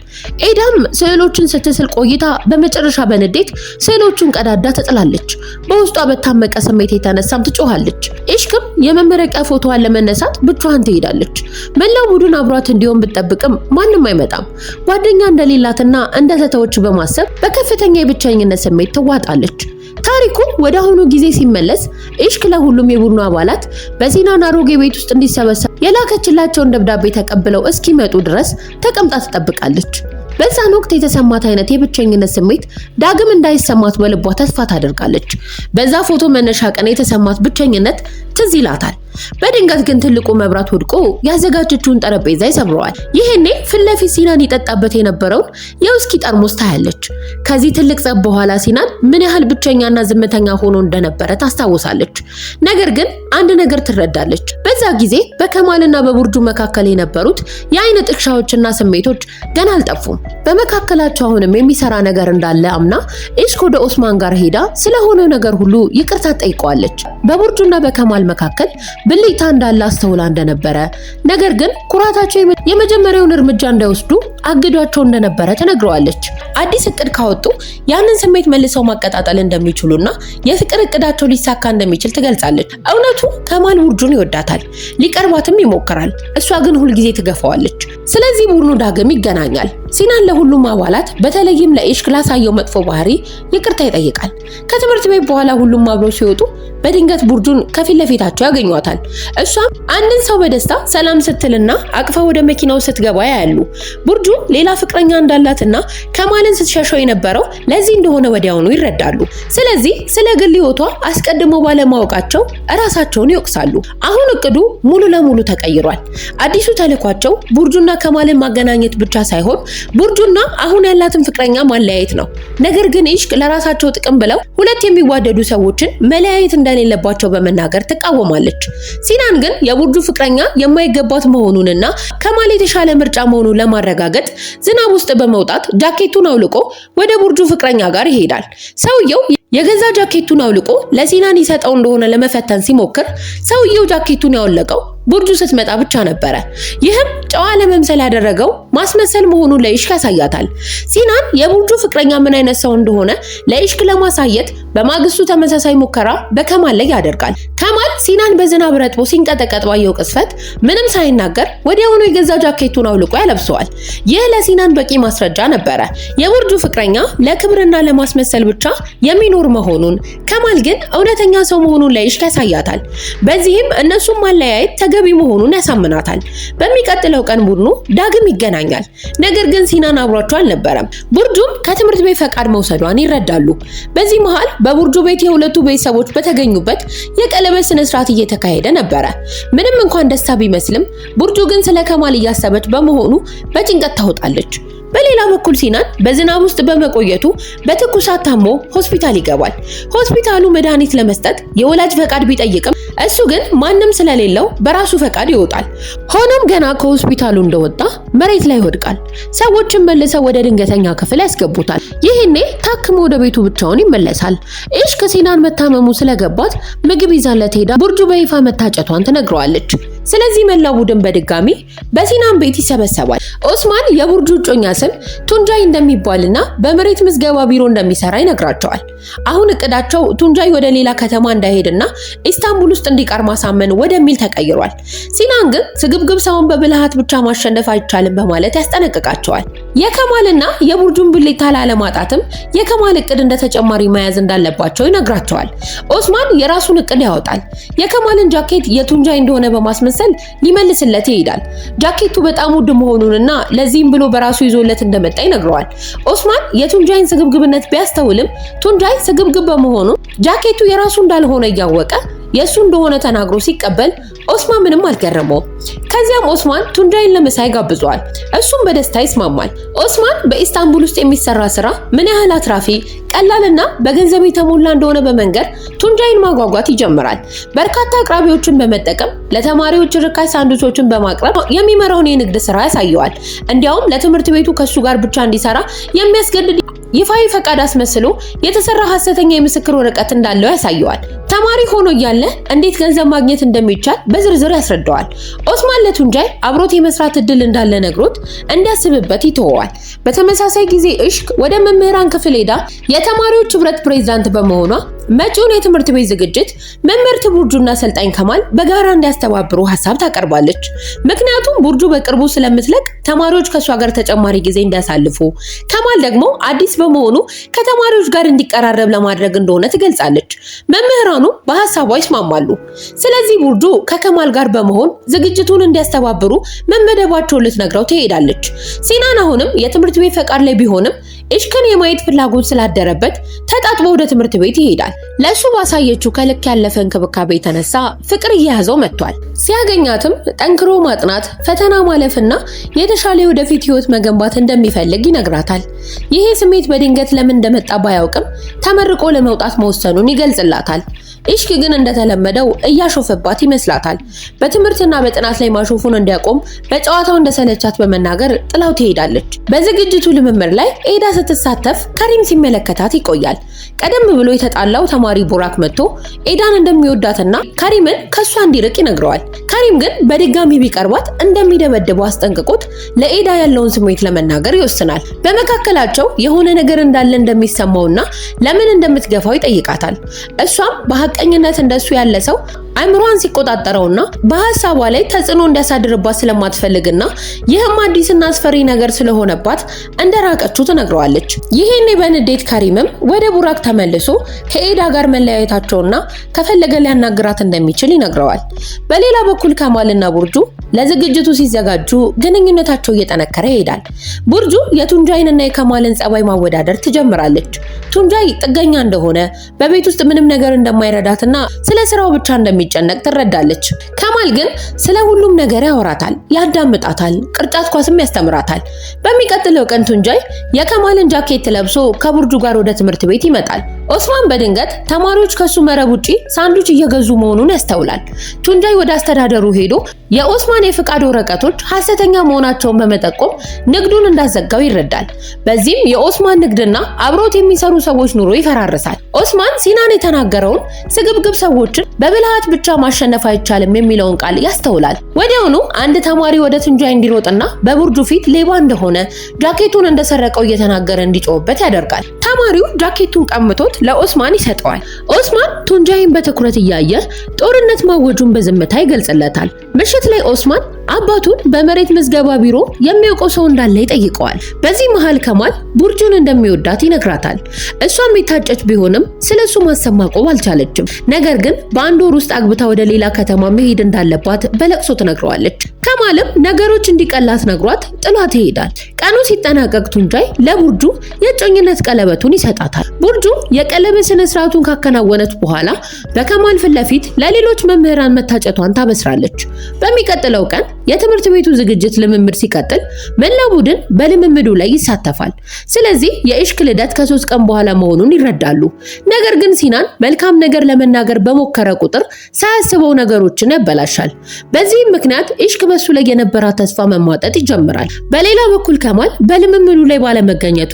ኤዳም ስዕሎችን ስትስል ቆይታ በመጨረሻ በንዴት ስዕሎቹን ቀዳዳ ትጥላለች። በውስጧ በታመቀ ስሜት የተነሳም ትጮሃለች። ኢሽክም የመመረቂያ ፎቶዋን ለመነሳት ብቻዋን ትሄዳለች። መላው ቡድን አብሯት እንዲሆን ብትጠብቅም ማንም አይመጣም። ጓደኛ እንደሌላትና እንደተተወች በማሰብ በከፍተኛ የብቸኝነት ስሜት ትዋጣለች። ታሪኩ ወደ አሁኑ ጊዜ ሲመለስ ኢሽክ ለሁሉም የቡድኑ አባላት በሲናን አሮጌ ቤት ውስጥ እንዲሰበሰብ የላከችላቸውን ደብዳቤ ተቀብለው እስኪመጡ ድረስ ተቀምጣ ትጠብቃለች። በዛን ወቅት የተሰማት አይነት የብቸኝነት ስሜት ዳግም እንዳይሰማት በልቧ ተስፋ ታደርጋለች። በዛ ፎቶ መነሻ ቀን የተሰማት ብቸኝነት ትዝ ይላታል። በድንገት ግን ትልቁ መብራት ወድቆ ያዘጋጀችውን ጠረጴዛ ይሰብረዋል። ይሄኔ ፊት ለፊት ሲናን ይጠጣበት የነበረውን የውስኪ ጠርሙስ ታያለች። ከዚህ ትልቅ ጸብ በኋላ ሲናን ምን ያህል ብቸኛና ዝምተኛ ሆኖ እንደነበረ ታስታውሳለች። ነገር ግን አንድ ነገር ትረዳለች። በዛ ጊዜ በከማልና በቡርጁ መካከል የነበሩት የአይነ ጥቅሻዎችና ስሜቶች ገና አልጠፉም። በመካከላቸው አሁንም የሚሰራ ነገር እንዳለ አምና ኢሽክ ወደ ኦስማን ጋር ሄዳ ስለሆነው ነገር ሁሉ ይቅርታ ጠይቀዋለች። በቡርጁና በከማል መካከል ብልጭታ እንዳለ አስተውላ እንደነበረ፣ ነገር ግን ኩራታቸው የመጀመሪያውን እርምጃ እንዳይወስዱ አግዷቸው እንደነበረ ተነግረዋለች። አዲስ እቅድ ካወጡ ያንን ስሜት መልሰው ማቀጣጠል እንደሚችሉና የፍቅር እቅዳቸው ሊሳካ እንደሚችል ትገልጻለች። እውነቱ ከማል ቡርጁን ይወዳታል፣ ሊቀርባትም ይሞክራል። እሷ ግን ሁልጊዜ ትገፋዋለች። ስለዚህ ቡድኑ ዳግም ይገናኛል። ሲናን ለሁሉም አባላት በተለይም ለኢሽክ ላሳየው መጥፎ ባህሪ ይቅርታ ይጠይቃል። ከትምህርት ቤት በኋላ ሁሉም አብረው ሲወጡ በድንገት ቡርጁን ከፊት ለፊታቸው ያገኟታል። እሷም አንድን ሰው በደስታ ሰላም ስትልና አቅፋ ወደ መኪናው ስትገባ ያያሉ። ቡርጁ ሌላ ፍቅረኛ እንዳላትና ከማልን ስትሸሸው የነበረው ለዚህ እንደሆነ ወዲያውኑ ይረዳሉ። ስለዚህ ስለ ግል ሕይወቷ አስቀድሞ ባለማወቃቸው እራሳቸውን ይወቅሳሉ። አሁን እቅዱ ሙሉ ለሙሉ ተቀይሯል። አዲሱ ተልኳቸው ቡርጁና ከማልን ማገናኘት ብቻ ሳይሆን ቡርጁና አሁን ያላትን ፍቅረኛ ማለያየት ነው። ነገር ግን ኢሽክ ለራሳቸው ጥቅም ብለው ሁለት የሚዋደዱ ሰዎችን መለያየት እንደሌለባቸው በመናገር ትቃወማለች። ሲናን ግን የቡርጁ ፍቅረኛ የማይገባት መሆኑንና ከማል የተሻለ ምርጫ መሆኑን ለማረጋገጥ ዝናብ ውስጥ በመውጣት ጃኬቱን አውልቆ ወደ ቡርጁ ፍቅረኛ ጋር ይሄዳል። ሰውየው የገዛ ጃኬቱን አውልቆ ለሲናን ይሰጠው እንደሆነ ለመፈተን ሲሞክር ሰውየው ጃኬቱን ያወለቀው ቡርጁ ስትመጣ ብቻ ነበረ። ይህም ጨዋ ለመምሰል ያደረገው ማስመሰል መሆኑን ለኢሽክ ያሳያታል። ሲናን የቡርጁ ፍቅረኛ ምን አይነት ሰው እንደሆነ ለኢሽክ ለማሳየት በማግስቱ ተመሳሳይ ሙከራ በከማል ላይ ያደርጋል። ከማል ሲናን በዝናብ ረጥቦ ሲንቀጠቀጥ ባየው ቅስፈት ምንም ሳይናገር ወዲያውኑ የገዛ ጃኬቱን አውልቆ ያለብሰዋል። ይህ ለሲናን በቂ ማስረጃ ነበረ የቡርጁ ፍቅረኛ ለክብርና ለማስመሰል ብቻ የሚኖር መሆኑን። ከማል ግን እውነተኛ ሰው መሆኑን ለኢሽክ ያሳያታል። በዚህም እነሱም ማለያየት ተገቢ መሆኑን ያሳምናታል። በሚቀጥለው ቀን ቡድኑ ዳግም ይገናኛል። ነገር ግን ሲናን አብሯቸው አልነበረም። ቡርጁም ከትምህርት ቤት ፈቃድ መውሰዷን ይረዳሉ። በዚህ መሃል በቡርጁ ቤት የሁለቱ ቤተሰቦች በተገኙበት የቀለበት ስነ ስርዓት እየተካሄደ ነበረ። ምንም እንኳን ደስታ ቢመስልም ቡርጁ ግን ስለ ከማል እያሰበች በመሆኑ በጭንቀት ታወጣለች። በሌላ በኩል ሲናን በዝናብ ውስጥ በመቆየቱ በትኩሳት ታሞ ሆስፒታል ይገባል። ሆስፒታሉ መድኃኒት ለመስጠት የወላጅ ፈቃድ ቢጠይቅም እሱ ግን ማንም ስለሌለው በራሱ ፈቃድ ይወጣል። ሆኖም ገና ከሆስፒታሉ እንደወጣ መሬት ላይ ይወድቃል። ሰዎችን መልሰው ወደ ድንገተኛ ክፍል ያስገቡታል። ይህኔ ታክሞ ወደ ቤቱ ብቻውን ይመለሳል። ኢሽክ ሲናን መታመሙ ስለገባት ምግብ ይዛለት ሄዳ ቡርጁ በይፋ መታጨቷን ትነግረዋለች። ስለዚህ መላው ቡድን በድጋሚ በሲናን ቤት ይሰበሰባል። ኦስማን የቡርጁ እጮኛ ስም ቱንጃይ እንደሚባልና በመሬት ምዝገባ ቢሮ እንደሚሰራ ይነግራቸዋል። አሁን እቅዳቸው ቱንጃይ ወደ ሌላ ከተማ እንዳይሄድና ኢስታንቡል ውስጥ እንዲቀር ማሳመን ወደሚል ተቀይሯል። ሲናን ግን ስግብግብ ሰውን በብልሃት ብቻ ማሸነፍ አይቻልም በማለት ያስጠነቅቃቸዋል። የከማልና የቡርጁን ብልጭታ ላለማጣትም የከማል እቅድ እንደ ተጨማሪ መያዝ እንዳለባቸው ይነግራቸዋል። ኦስማን የራሱን እቅድ ያወጣል። የከማልን ጃኬት የቱንጃይ እንደሆነ በማስመሰል ሊመልስለት ይሄዳል። ጃኬቱ በጣም ውድ መሆኑንና ለዚህም ብሎ በራሱ ይዞለት እንደመጣ ይነግረዋል። ኦስማን የቱንጃይን ስግብግብነት ቢያስተውልም ቱንጃይ ስግብግብ በመሆኑ ጃኬቱ የራሱ እንዳልሆነ እያወቀ የሱ እንደሆነ ተናግሮ ሲቀበል ኦስማን ምንም አልገረመውም። ከዚያም ኦስማን ቱንጃይን ለምሳ ይጋብዘዋል። እሱም በደስታ ይስማማል። ኦስማን በኢስታንቡል ውስጥ የሚሰራ ስራ ምን ያህል አትራፊ፣ ቀላልና በገንዘብ የተሞላ እንደሆነ በመንገር ቱንጃይን ማጓጓት ይጀምራል። በርካታ አቅራቢዎችን በመጠቀም ለተማሪዎች ርካሽ ሳንዱቾችን በማቅረብ የሚመራውን የንግድ ስራ ያሳየዋል። እንዲያውም ለትምህርት ቤቱ ከሱ ጋር ብቻ እንዲሰራ የሚያስገድድ ይፋዊ ፈቃድ አስመስሎ የተሰራ ሐሰተኛ የምስክር ወረቀት እንዳለው ያሳየዋል። ተማሪ ሆኖ እያለ እንዴት ገንዘብ ማግኘት እንደሚቻል በዝርዝር ያስረዳዋል። ኦስማን ለቱንጃይ አብሮት የመስራት እድል እንዳለ ነግሮት እንዲያስብበት ይተወዋል። በተመሳሳይ ጊዜ ኢሽክ ወደ መምህራን ክፍል ሄዳ የተማሪዎች ህብረት ፕሬዝዳንት በመሆኗ መጪውን የትምህርት ቤት ዝግጅት መምህርት ቡርጁና አሰልጣኝ ከማል በጋራ እንዲያስተባብሩ ሐሳብ ታቀርባለች። ምክንያቱም ቡርጁ በቅርቡ ስለምትለቅ ተማሪዎች ከሷ ጋር ተጨማሪ ጊዜ እንዲያሳልፉ፣ ከማል ደግሞ አዲስ በመሆኑ ከተማሪዎች ጋር እንዲቀራረብ ለማድረግ እንደሆነ ትገልጻለች። መምህራኑ በሐሳቧ ይስማማሉ። ስለዚህ ቡርጁ ከከማል ጋር በመሆን ዝግጅቱን እንዲያስተባብሩ መመደባቸውን ልትነግረው ትሄዳለች። ሲናን አሁንም የትምህርት ቤት ፈቃድ ላይ ቢሆንም ኢሽክን የማየት ፍላጎት ስላደረበት ተጣጥቦ ወደ ትምህርት ቤት ይሄዳል። ለሱ ባሳየችው ከልክ ያለፈ እንክብካቤ የተነሳ ፍቅር እየያዘው መጥቷል። ሲያገኛትም ጠንክሮ ማጥናት፣ ፈተና ማለፍና የተሻለ ወደፊት ህይወት መገንባት እንደሚፈልግ ይነግራታል። ይሄ ስሜት በድንገት ለምን እንደመጣ ባያውቅም ተመርቆ ለመውጣት መወሰኑን ይገልጽላታል። ኢሽክ ግን እንደተለመደው እያሾፈባት ይመስላታል። በትምህርትና በጥናት ላይ ማሾፉን እንዲያቆም በጨዋታው እንደሰለቻት በመናገር ጥላው ትሄዳለች። በዝግጅቱ ልምምድ ላይ ኤዳ ስትሳተፍ ከሪም ሲመለከታት ይቆያል። ቀደም ብሎ የተጣላው ተማሪ ቡራክ መጥቶ ኤዳን እንደሚወዳትና ከሪምን ከሷ እንዲርቅ ይነግረዋል። ከሪም ግን በድጋሚ ቢቀርባት እንደሚደበድበው አስጠንቅቆት ለኤዳ ያለውን ስሜት ለመናገር ይወስናል። በመካከላቸው የሆነ ነገር እንዳለ እንደሚሰማውና ለምን እንደምትገፋው ይጠይቃታል። እሷም በሐቀኝነት እንደሱ ያለ ሰው አይምሯን ሲቆጣጠረውና በሐሳቧ ላይ ተጽዕኖ እንዲያሳድርባት ስለማትፈልግና ይህም አዲስና አስፈሪ ነገር ስለሆነባት እንደራቀችው ትነግረዋለች። ይሄኔ በንዴት ከሪምም ወደ ቡራክ ተመልሶ ከኤዳ ጋር መለያየታቸውና ከፈለገ ሊያናግራት እንደሚችል ይነግረዋል። በሌላ በኩል ከማልና ቡርጁ ለዝግጅቱ ሲዘጋጁ ግንኙነታቸው እየጠነከረ ይሄዳል። ቡርጁ የቱንጃይንና የከማልን ጸባይ ማወዳደር ትጀምራለች። ቱንጃይ ጥገኛ እንደሆነ፣ በቤት ውስጥ ምንም ነገር እንደማይረዳትና ስለ ስራው ብቻ እንደሚጨነቅ ትረዳለች። ከማል ግን ስለ ሁሉም ነገር ያወራታል፣ ያዳምጣታል፣ ቅርጫት ኳስም ያስተምራታል። በሚቀጥለው ቀን ቱንጃይ የከማልን ጃኬት ለብሶ ከቡርጁ ጋር ወደ ትምህርት ቤት ይመጣል። ኦስማን በድንገት ተማሪዎች ከሱ መረብ ውጪ ሳንዱች እየገዙ መሆኑን ያስተውላል። ቱንጃይ ወደ አስተዳደሩ ሄዶ የኦስማን የፍቃድ ወረቀቶች ሐሰተኛ መሆናቸውን በመጠቆም ንግዱን እንዳዘጋው ይረዳል። በዚህም የኦስማን ንግድና አብሮት የሚሰሩ ሰዎች ኑሮ ይፈራርሳል። ኦስማን ሲናን የተናገረውን ስግብግብ ሰዎችን በብልሃት ብቻ ማሸነፍ አይቻልም የሚለውን ቃል ያስተውላል። ወዲያውኑ አንድ ተማሪ ወደ ቱንጃይ እንዲሮጥና በቡርጁ ፊት ሌባ እንደሆነ ጃኬቱን እንደሰረቀው እየተናገረ እንዲጮህበት ያደርጋል። ተማሪው ጃኬቱን ቀምቶት ለኦስማን ይሰጠዋል። ኦስማን ቱንጃይን በትኩረት እያየ ጦርነት ማወጁን በዝምታ ይገልጽለታል። ምሽት ላይ ኦስማን አባቱን በመሬት ምዝገባ ቢሮ የሚያውቀው ሰው እንዳለ ይጠይቀዋል። በዚህ መሃል ከማል ቡርጁን እንደሚወዳት ይነግራታል። እሷም የታጨች ቢሆንም ስለሱ ማሰብ ማቆም አልቻለችም። ነገር ግን በአንድ ወር ውስጥ አግብታ ወደ ሌላ ከተማ መሄድ እንዳለባት በለቅሶ ትነግረዋለች። ከማልም ነገሮች እንዲቀላት ነግሯት ጥሏት ይሄዳል። ቀኑ ሲጠናቀቅ ቱንጃይ ለቡርጁ የእጮኝነት ቀለበቱን ይሰጣታል። ቡርጁ የቀለበት ስነ ስርዓቱን ካከናወነች በኋላ በከማል ፊት ለፊት ለሌሎች መምህራን መታጨቷን ታበስራለች። በሚቀጥለው ቀን የትምህርት ቤቱ ዝግጅት ልምምድ ሲቀጥል መላው ቡድን በልምምዱ ላይ ይሳተፋል። ስለዚህ የኢሽክ ልደት ከ3 ቀን በኋላ መሆኑን ይረዳሉ። ነገር ግን ሲናን መልካም ነገር ለመናገር በሞከረ ቁጥር ሳያስበው ነገሮችን ያበላሻል። በዚህም ምክንያት ኢሽክ በሱ ላይ የነበራት ተስፋ መሟጠጥ ይጀምራል። በሌላ በኩል ከማል በልምምዱ ላይ ባለመገኘቱ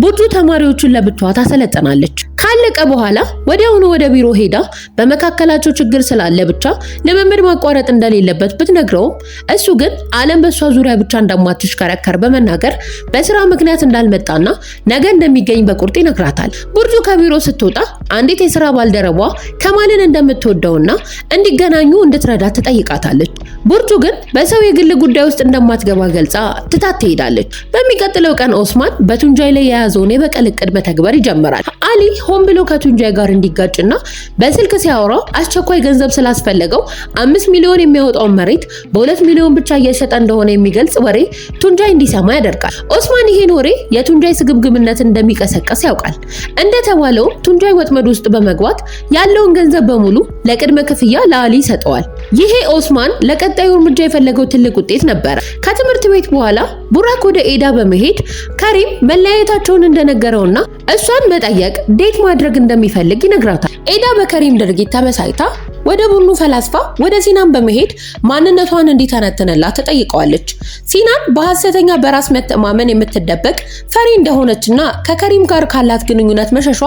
ቡርጁ ተማሪዎቹን ለብቻዋ ታሰለጥናለች። ካለቀ በኋላ ወዲያውኑ ወደ ቢሮ ሄዳ በመካከላቸው ችግር ስላለ ብቻ ልምምድ ማቋረጥ እንደሌለበት ብትነግረውም እሱ ግን ዓለም በሷ ዙሪያ ብቻ እንደማትሽከረከር በመናገር በስራ ምክንያት እንዳልመጣና ነገ እንደሚገኝ በቁርጥ ይነግራታል። ቡርጁ ከቢሮ ስትወጣ አንዲት የስራ ባልደረቧ ከማልን እንደምትወደውና እንዲገናኙ እንድትረዳት ትጠይቃታለች። ቡርጁ ግን በሰው የግል ጉዳይ ውስጥ እንደማትገባ ገልጻ ትታት ትሄዳለች። በሚቀጥለው ቀን ኦስማን በቱንጃይ ላይ የያዘውን የበቀል እቅድ መተግበር ይጀምራል። አሊ ሆን ብሎ ከቱንጃይ ጋር እንዲጋጭና በስልክ ሲያወራ አስቸኳይ ገንዘብ ስላስፈለገው 5 ሚሊዮን የሚያወጣውን መሬት በ2 ሚሊዮን ብቻ እየሸጠ እንደሆነ የሚገልጽ ወሬ ቱንጃይ እንዲሰማ ያደርጋል። ኦስማን ይሄን ወሬ የቱንጃይ ስግብግብነትን እንደሚቀሰቀስ ያውቃል። እንደተባለው ቱንጃይ ወጥመድ ውስጥ በመግባት ያለውን ገንዘብ በሙሉ ለቅድመ ክፍያ ለአሊ ይሰጠዋል። ይሄ ኦስማን ለቀጣዩ እርምጃ የፈለገው ትልቅ ውጤት ነበር። ከትምህርት ቤት በኋላ ቡራክ ወደ ኤዳ በመሄድ ከሪም መለያየታቸውን እንደነገረውና እሷን መጠየቅ ዴት ማድረግ እንደሚፈልግ ይነግራታል። ኤዳ በከሪም ድርጊት ተበሳይታ ወደ ቡኑ ፈላስፋ ወደ ሲናን በመሄድ ማንነቷን እንዲተነትንላት ተጠይቀዋለች። ሲናን በሐሰተኛ በራስ መተማመን የምትደበቅ ፈሪ እንደሆነችና ከከሪም ጋር ካላት ግንኙነት መሸሿ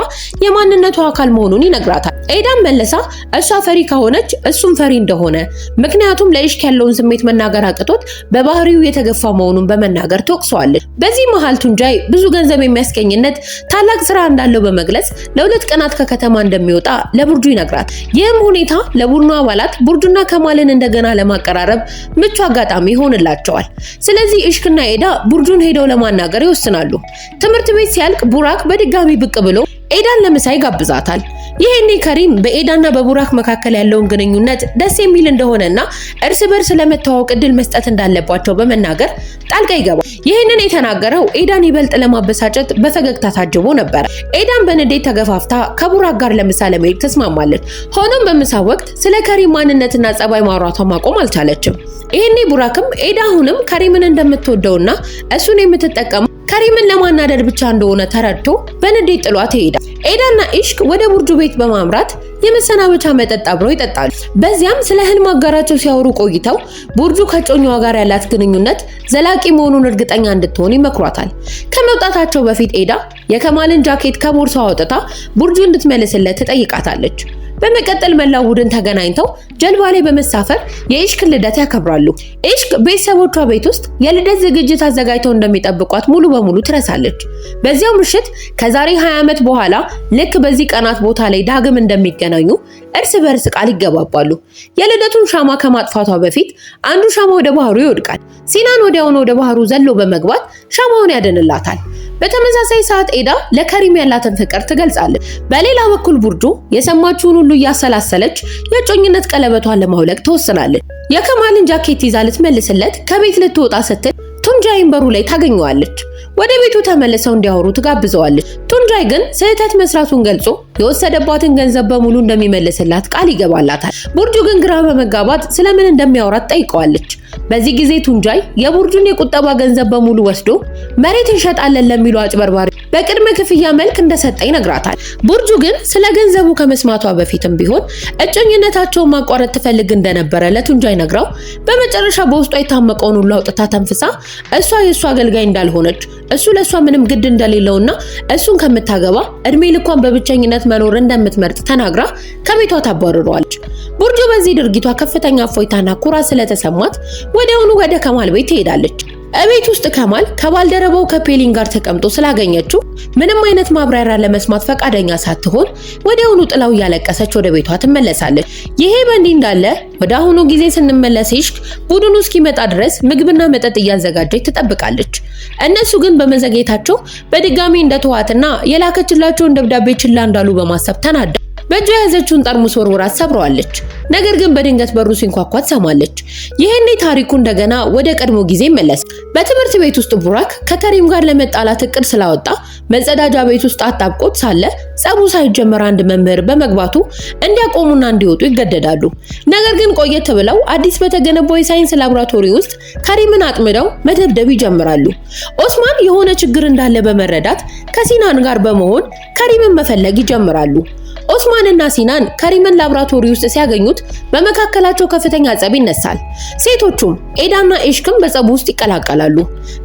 የማንነቷ አካል መሆኑን ይነግራታል። ኤዳም መለሳ እሷ ፈሪ ከሆነች እሱም ፈሪ እንደሆነ ምክንያቱም ለኢሽክ ያለውን ስሜት መናገር አቅቶት በባህሪው የተገፋ መሆኑን በመናገር ትወቅሰዋለች። በዚህ መሃል ቱንጃይ ብዙ ገንዘብ የሚያስገኝነት ታላቅ ስራ እንዳለው በመግለጽ ለ2 ቀናት ከከተማ እንደሚወጣ ለቡርጁ ይነግራታል። ይህም ሁኔታ ለቡድኑ አባላት ቡርጁና ከማልን እንደገና ለማቀራረብ ምቹ አጋጣሚ ይሆንላቸዋል። ስለዚህ ኢሽክና ኤዳ ቡርጁን ሄደው ለማናገር ይወስናሉ። ትምህርት ቤት ሲያልቅ ቡራክ በድጋሚ ብቅ ብሎ ኤዳን ለምሳ ይጋብዛታል። ይሄኔ ከሪም በኤዳና በቡራክ መካከል ያለውን ግንኙነት ደስ የሚል እንደሆነና እርስ በርስ ለመተዋወቅ እድል መስጠት እንዳለባቸው በመናገር ጣልቃ ይገባል። ይህንን የተናገረው ኤዳን ይበልጥ ለማበሳጨት በፈገግታ ታጅቦ ነበር። ኤዳን በንዴት ተገፋፍታ ከቡራክ ጋር ለምሳ ለመሄድ ተስማማለች። ሆኖም በምሳ ወቅት ስለ ከሪም ማንነትና ጸባይ ማውራቷን ማቆም አልቻለችም። ይሄኔ ቡራክም ኤዳ አሁንም ከሪምን እንደምትወደውና እሱን የምትጠቀመው ከሪምን ለማናደድ ብቻ እንደሆነ ተረድቶ በንዴት ጥሏት ይሄዳል። ኤዳና ኢሽክ ወደ ቡርጁ ቤት በማምራት የመሰናበቻ መጠጥ አብረው ይጠጣሉ። በዚያም ስለ ህልም አጋራቸው ሲያወሩ ቆይተው ቡርጁ ከጮኛዋ ጋር ያላት ግንኙነት ዘላቂ መሆኑን እርግጠኛ እንድትሆን ይመክሯታል። ከመውጣታቸው በፊት ኤዳ የከማልን ጃኬት ከቦርሳው አውጥታ ቡርጁ እንድትመልስለት ትጠይቃታለች። በመቀጠል መላው ቡድን ተገናኝተው ጀልባ ላይ በመሳፈር የኢሽክን ልደት ያከብራሉ። ኢሽክ ቤተሰቦቿ ቤት ውስጥ የልደት ዝግጅት አዘጋጅተው እንደሚጠብቋት ሙሉ በሙሉ ትረሳለች። በዚያው ምሽት ከዛሬ 20 ዓመት በኋላ ልክ በዚህ ቀናት ቦታ ላይ ዳግም እንደሚገናኙ እርስ በርስ ቃል ይገባባሉ። የልደቱን ሻማ ከማጥፋቷ በፊት አንዱ ሻማ ወደ ባህሩ ይወድቃል። ሲናን ወዲያውኑ ወደ ባህሩ ዘሎ በመግባት ሻማውን ያደንላታል። በተመሳሳይ ሰዓት ኤዳ ለከሪም ያላትን ፍቅር ትገልጻለች። በሌላ በኩል ቡርጁ የሰማችውን ሁሉ እያሰላሰለች የጮኝነት ቀለበቷን ለማውለቅ ትወስናለች። የከማልን ጃኬት ይዛ ልትመልስለት ከቤት ልትወጣ ስትል ቱንጃይን በሩ ላይ ታገኘዋለች። ወደ ቤቱ ተመልሰው እንዲያወሩ ትጋብዘዋለች። ቱንጃይ ግን ስህተት መስራቱን ገልጾ የወሰደባትን ገንዘብ በሙሉ እንደሚመልስላት ቃል ይገባላታል። ቡርጁ ግን ግራ በመጋባት ስለምን እንደሚያወራት ጠይቀዋለች። በዚህ ጊዜ ቱንጃይ የቡርጁን የቁጠባ ገንዘብ በሙሉ ወስዶ መሬት እንሸጣለን ለሚሉ አጭበርባሪ በቅድመ ክፍያ መልክ እንደሰጠ ይነግራታል። ቡርጁ ግን ስለ ገንዘቡ ከመስማቷ በፊትም ቢሆን እጮኝነታቸውን ማቋረጥ ትፈልግ እንደነበረ ለቱንጃይ ነግራው በመጨረሻ በውስጧ የታመቀውን ሁሉ አውጥታ ተንፍሳ እሷ የእሱ አገልጋይ እንዳልሆነች እሱ ለሷ ምንም ግድ እንደሌለውና እሱን ከምታገባ እድሜ ልኳን በብቸኝነት መኖር እንደምትመርጥ ተናግራ ከቤቷ ታባርረዋለች። ቡርጁ በዚህ ድርጊቷ ከፍተኛ እፎይታና ኩራት ስለተሰማት ወዲያውኑ ወደ ከማል ቤት ትሄዳለች። እቤት ውስጥ ከማል ከባልደረባው ከፔሊን ጋር ተቀምጦ ስላገኘችው ምንም አይነት ማብራሪያ ለመስማት ፈቃደኛ ሳትሆን ወዲያውኑ ጥላው እያለቀሰች ወደ ቤቷ ትመለሳለች። ይሄ በእንዲህ እንዳለ ወደ አሁኑ ጊዜ ስንመለስ ኢሽክ ቡድኑ እስኪመጣ ድረስ ምግብና መጠጥ እያዘጋጀች ትጠብቃለች። እነሱ ግን በመዘግየታቸው በድጋሚ እንደተዋትና የላከችላቸውን ደብዳቤ ችላ እንዳሉ በማሰብ ተናዳ በእጇ የያዘችውን ጠርሙስ ወርውራ ሰብረዋለች። ነገር ግን በድንገት በሩ ሲንኳኳ ትሰማለች። ይሄኔ ታሪኩ እንደገና ወደ ቀድሞ ጊዜ መለስ። በትምህርት ቤት ውስጥ ቡራክ ከከሪም ጋር ለመጣላት እቅድ ስላወጣ መጸዳጃ ቤት ውስጥ አጣብቆት ሳለ ጸቡ ሳይጀመር አንድ መምህር በመግባቱ እንዲያቆሙና እንዲወጡ ይገደዳሉ። ነገር ግን ቆየት ብለው አዲስ በተገነባው የሳይንስ ላቦራቶሪ ውስጥ ከሪምን አጥምደው መደብደብ ይጀምራሉ። ኦስማን የሆነ ችግር እንዳለ በመረዳት ከሲናን ጋር በመሆን ከሪምን መፈለግ ይጀምራሉ። ኦስማን እና ሲናን ከሪምን ላቦራቶሪ ውስጥ ሲያገኙት በመካከላቸው ከፍተኛ ጸብ ይነሳል። ሴቶቹም ኤዳና ኢሽክም በጸቡ ውስጥ ይቀላቀላሉ።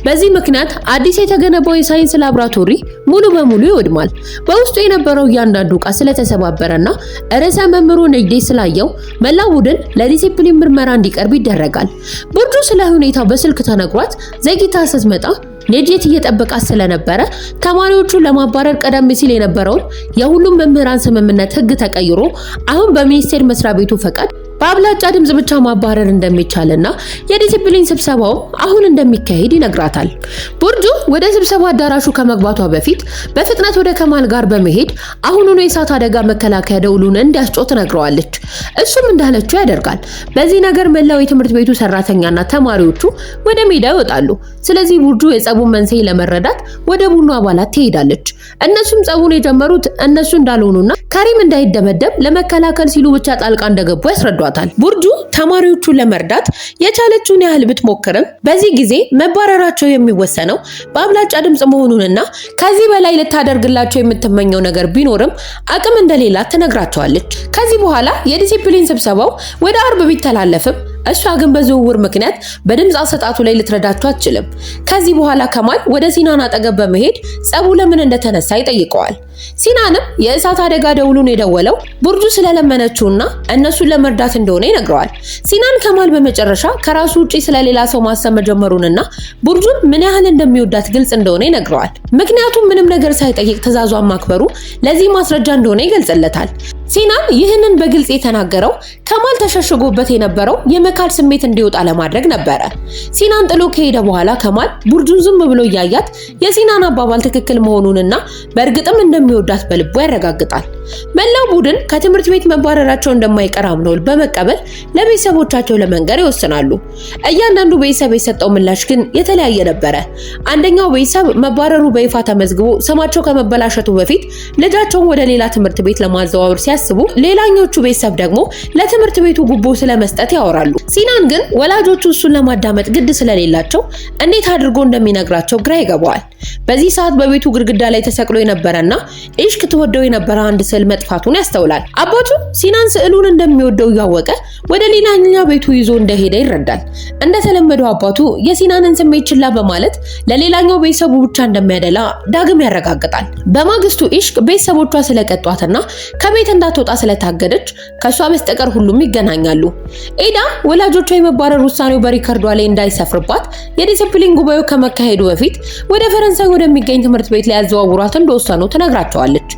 በዚህ ምክንያት አዲስ የተገነባው የሳይንስ ላቦራቶሪ ሙሉ በሙሉ ይወድማል። በውስጡ የነበረው እያንዳንዱ ዕቃ ስለተሰባበረና ርዕሰ መምህሩ ንዴት ስላየው መላው ቡድን ለዲሲፕሊን ምርመራ እንዲቀርብ ይደረጋል። ቡርጁ ስለ ሁኔታው በስልክ ተነግሯት ዘግይታ ስትመጣ ኔጄት እየጠበቃት ስለነበረ ተማሪዎቹን ለማባረር ቀደም ሲል የነበረውን የሁሉም መምህራን ስምምነት ሕግ ተቀይሮ አሁን በሚኒስቴር መስሪያ ቤቱ ፈቃድ በአብላጫ ድምጽ ብቻ ማባረር እንደሚቻልና የዲሲፕሊን ስብሰባው አሁን እንደሚካሄድ ይነግራታል። ቡርጁ ወደ ስብሰባ አዳራሹ ከመግባቷ በፊት በፍጥነት ወደ ከማል ጋር በመሄድ አሁኑኑ የእሳት አደጋ መከላከያ ደውሉን እንዲያስጮህ ትነግረዋለች። እሱም እንዳለችው ያደርጋል። በዚህ ነገር መላው የትምህርት ቤቱ ሰራተኛና ተማሪዎቹ ወደ ሜዳ ይወጣሉ። ስለዚህ ቡርጁ የጸቡን መንስኤ ለመረዳት ወደ ቡድኑ አባላት ትሄዳለች። እነሱም ጸቡን የጀመሩት እነሱ እንዳልሆኑና ከሪም እንዳይደበደብ ለመከላከል ሲሉ ብቻ ጣልቃ እንደገቡ ያስረዷታል። ቡርጁ ተማሪዎቹን ለመርዳት የቻለችውን ያህል ብትሞክርም በዚህ ጊዜ መባረራቸው የሚወሰነው በአብላጫ ድምጽ መሆኑንና ከዚህ በላይ ልታደርግላቸው የምትመኘው ነገር ቢኖርም አቅም እንደሌላት ትነግራቸዋለች። ከዚህ በኋላ የዲሲፕሊን ስብሰባው ወደ አርብ ቢተላለፍም እሷ ግን በዝውውር ምክንያት በድምጽ አሰጣጡ ላይ ልትረዳቸው አትችልም። ከዚህ በኋላ ከማል ወደ ሲናን አጠገብ በመሄድ ጸቡ ለምን እንደተነሳ ይጠይቀዋል። ሲናንም የእሳት አደጋ ደውሉን የደወለው ቡርጁ ስለለመነችውና እነሱን ለመርዳት እንደሆነ ይነግረዋል። ሲናን ከማል በመጨረሻ ከራሱ ውጪ ስለሌላ ሰው ማሰብ መጀመሩንና ቡርጁን ምን ያህል እንደሚወዳት ግልጽ እንደሆነ ይነግረዋል። ምክንያቱም ምንም ነገር ሳይጠይቅ ትዕዛዟን ማክበሩ ለዚህ ማስረጃ እንደሆነ ይገልጽለታል። ሲናን ይህንን በግልጽ የተናገረው ከማል ተሸሽጎበት የነበረው የመካድ ስሜት እንዲወጣ ለማድረግ ነበረ። ሲናን ጥሎ ከሄደ በኋላ ከማል ቡርጁን ዝም ብሎ እያያት የሲናን አባባል ትክክል መሆኑንና በእርግጥም እንደሚወዳት በልቡ ያረጋግጣል። መላው ቡድን ከትምህርት ቤት መባረራቸው እንደማይቀር አምነው በመቀበል ለቤተሰቦቻቸው ለመንገር ይወስናሉ። እያንዳንዱ ቤተሰብ የሰጠው ምላሽ ግን የተለያየ ነበረ። አንደኛው ቤተሰብ መባረሩ በይፋ ተመዝግቦ ስማቸው ከመበላሸቱ በፊት ልጃቸውን ወደ ሌላ ትምህርት ቤት ለማዘዋወር ሲያስቡ ሲያስቡ፣ ሌላኞቹ ቤተሰብ ደግሞ ለትምህርት ቤቱ ጉቦ ስለመስጠት ያወራሉ። ሲናን ግን ወላጆቹ እሱን ለማዳመጥ ግድ ስለሌላቸው እንዴት አድርጎ እንደሚነግራቸው ግራ ይገባዋል። በዚህ ሰዓት በቤቱ ግድግዳ ላይ ተሰቅሎ የነበረና ኢሽክ ተወደው የነበረ አንድ ስዕል መጥፋቱን ያስተውላል። አባቱ ሲናን ስዕሉን እንደሚወደው እያወቀ ወደ ሌላኛው ቤቱ ይዞ እንደሄደ ይረዳል። እንደተለመደው አባቱ የሲናንን ስሜት ችላ በማለት ለሌላኛው ቤተሰቡ ብቻ እንደሚያደላ ዳግም ያረጋግጣል። በማግስቱ ኢሽክ ቤተሰቦቿ ስለቀጧትና ከቤት እንዳትወጣ ስለታገደች ከሷ በስተቀር ሁሉም ይገናኛሉ። ኤዳ ወላጆቿ የመባረር ውሳኔው በሪከርዷ ላይ እንዳይሰፍርባት የዲሲፕሊን ጉባኤው ከመካሄዱ በፊት ወደ ፈረንሳይ ወደሚገኝ ትምህርት ቤት ላይ ያዘዋውሯት እንደወሰኑ ትነግራቸዋለች።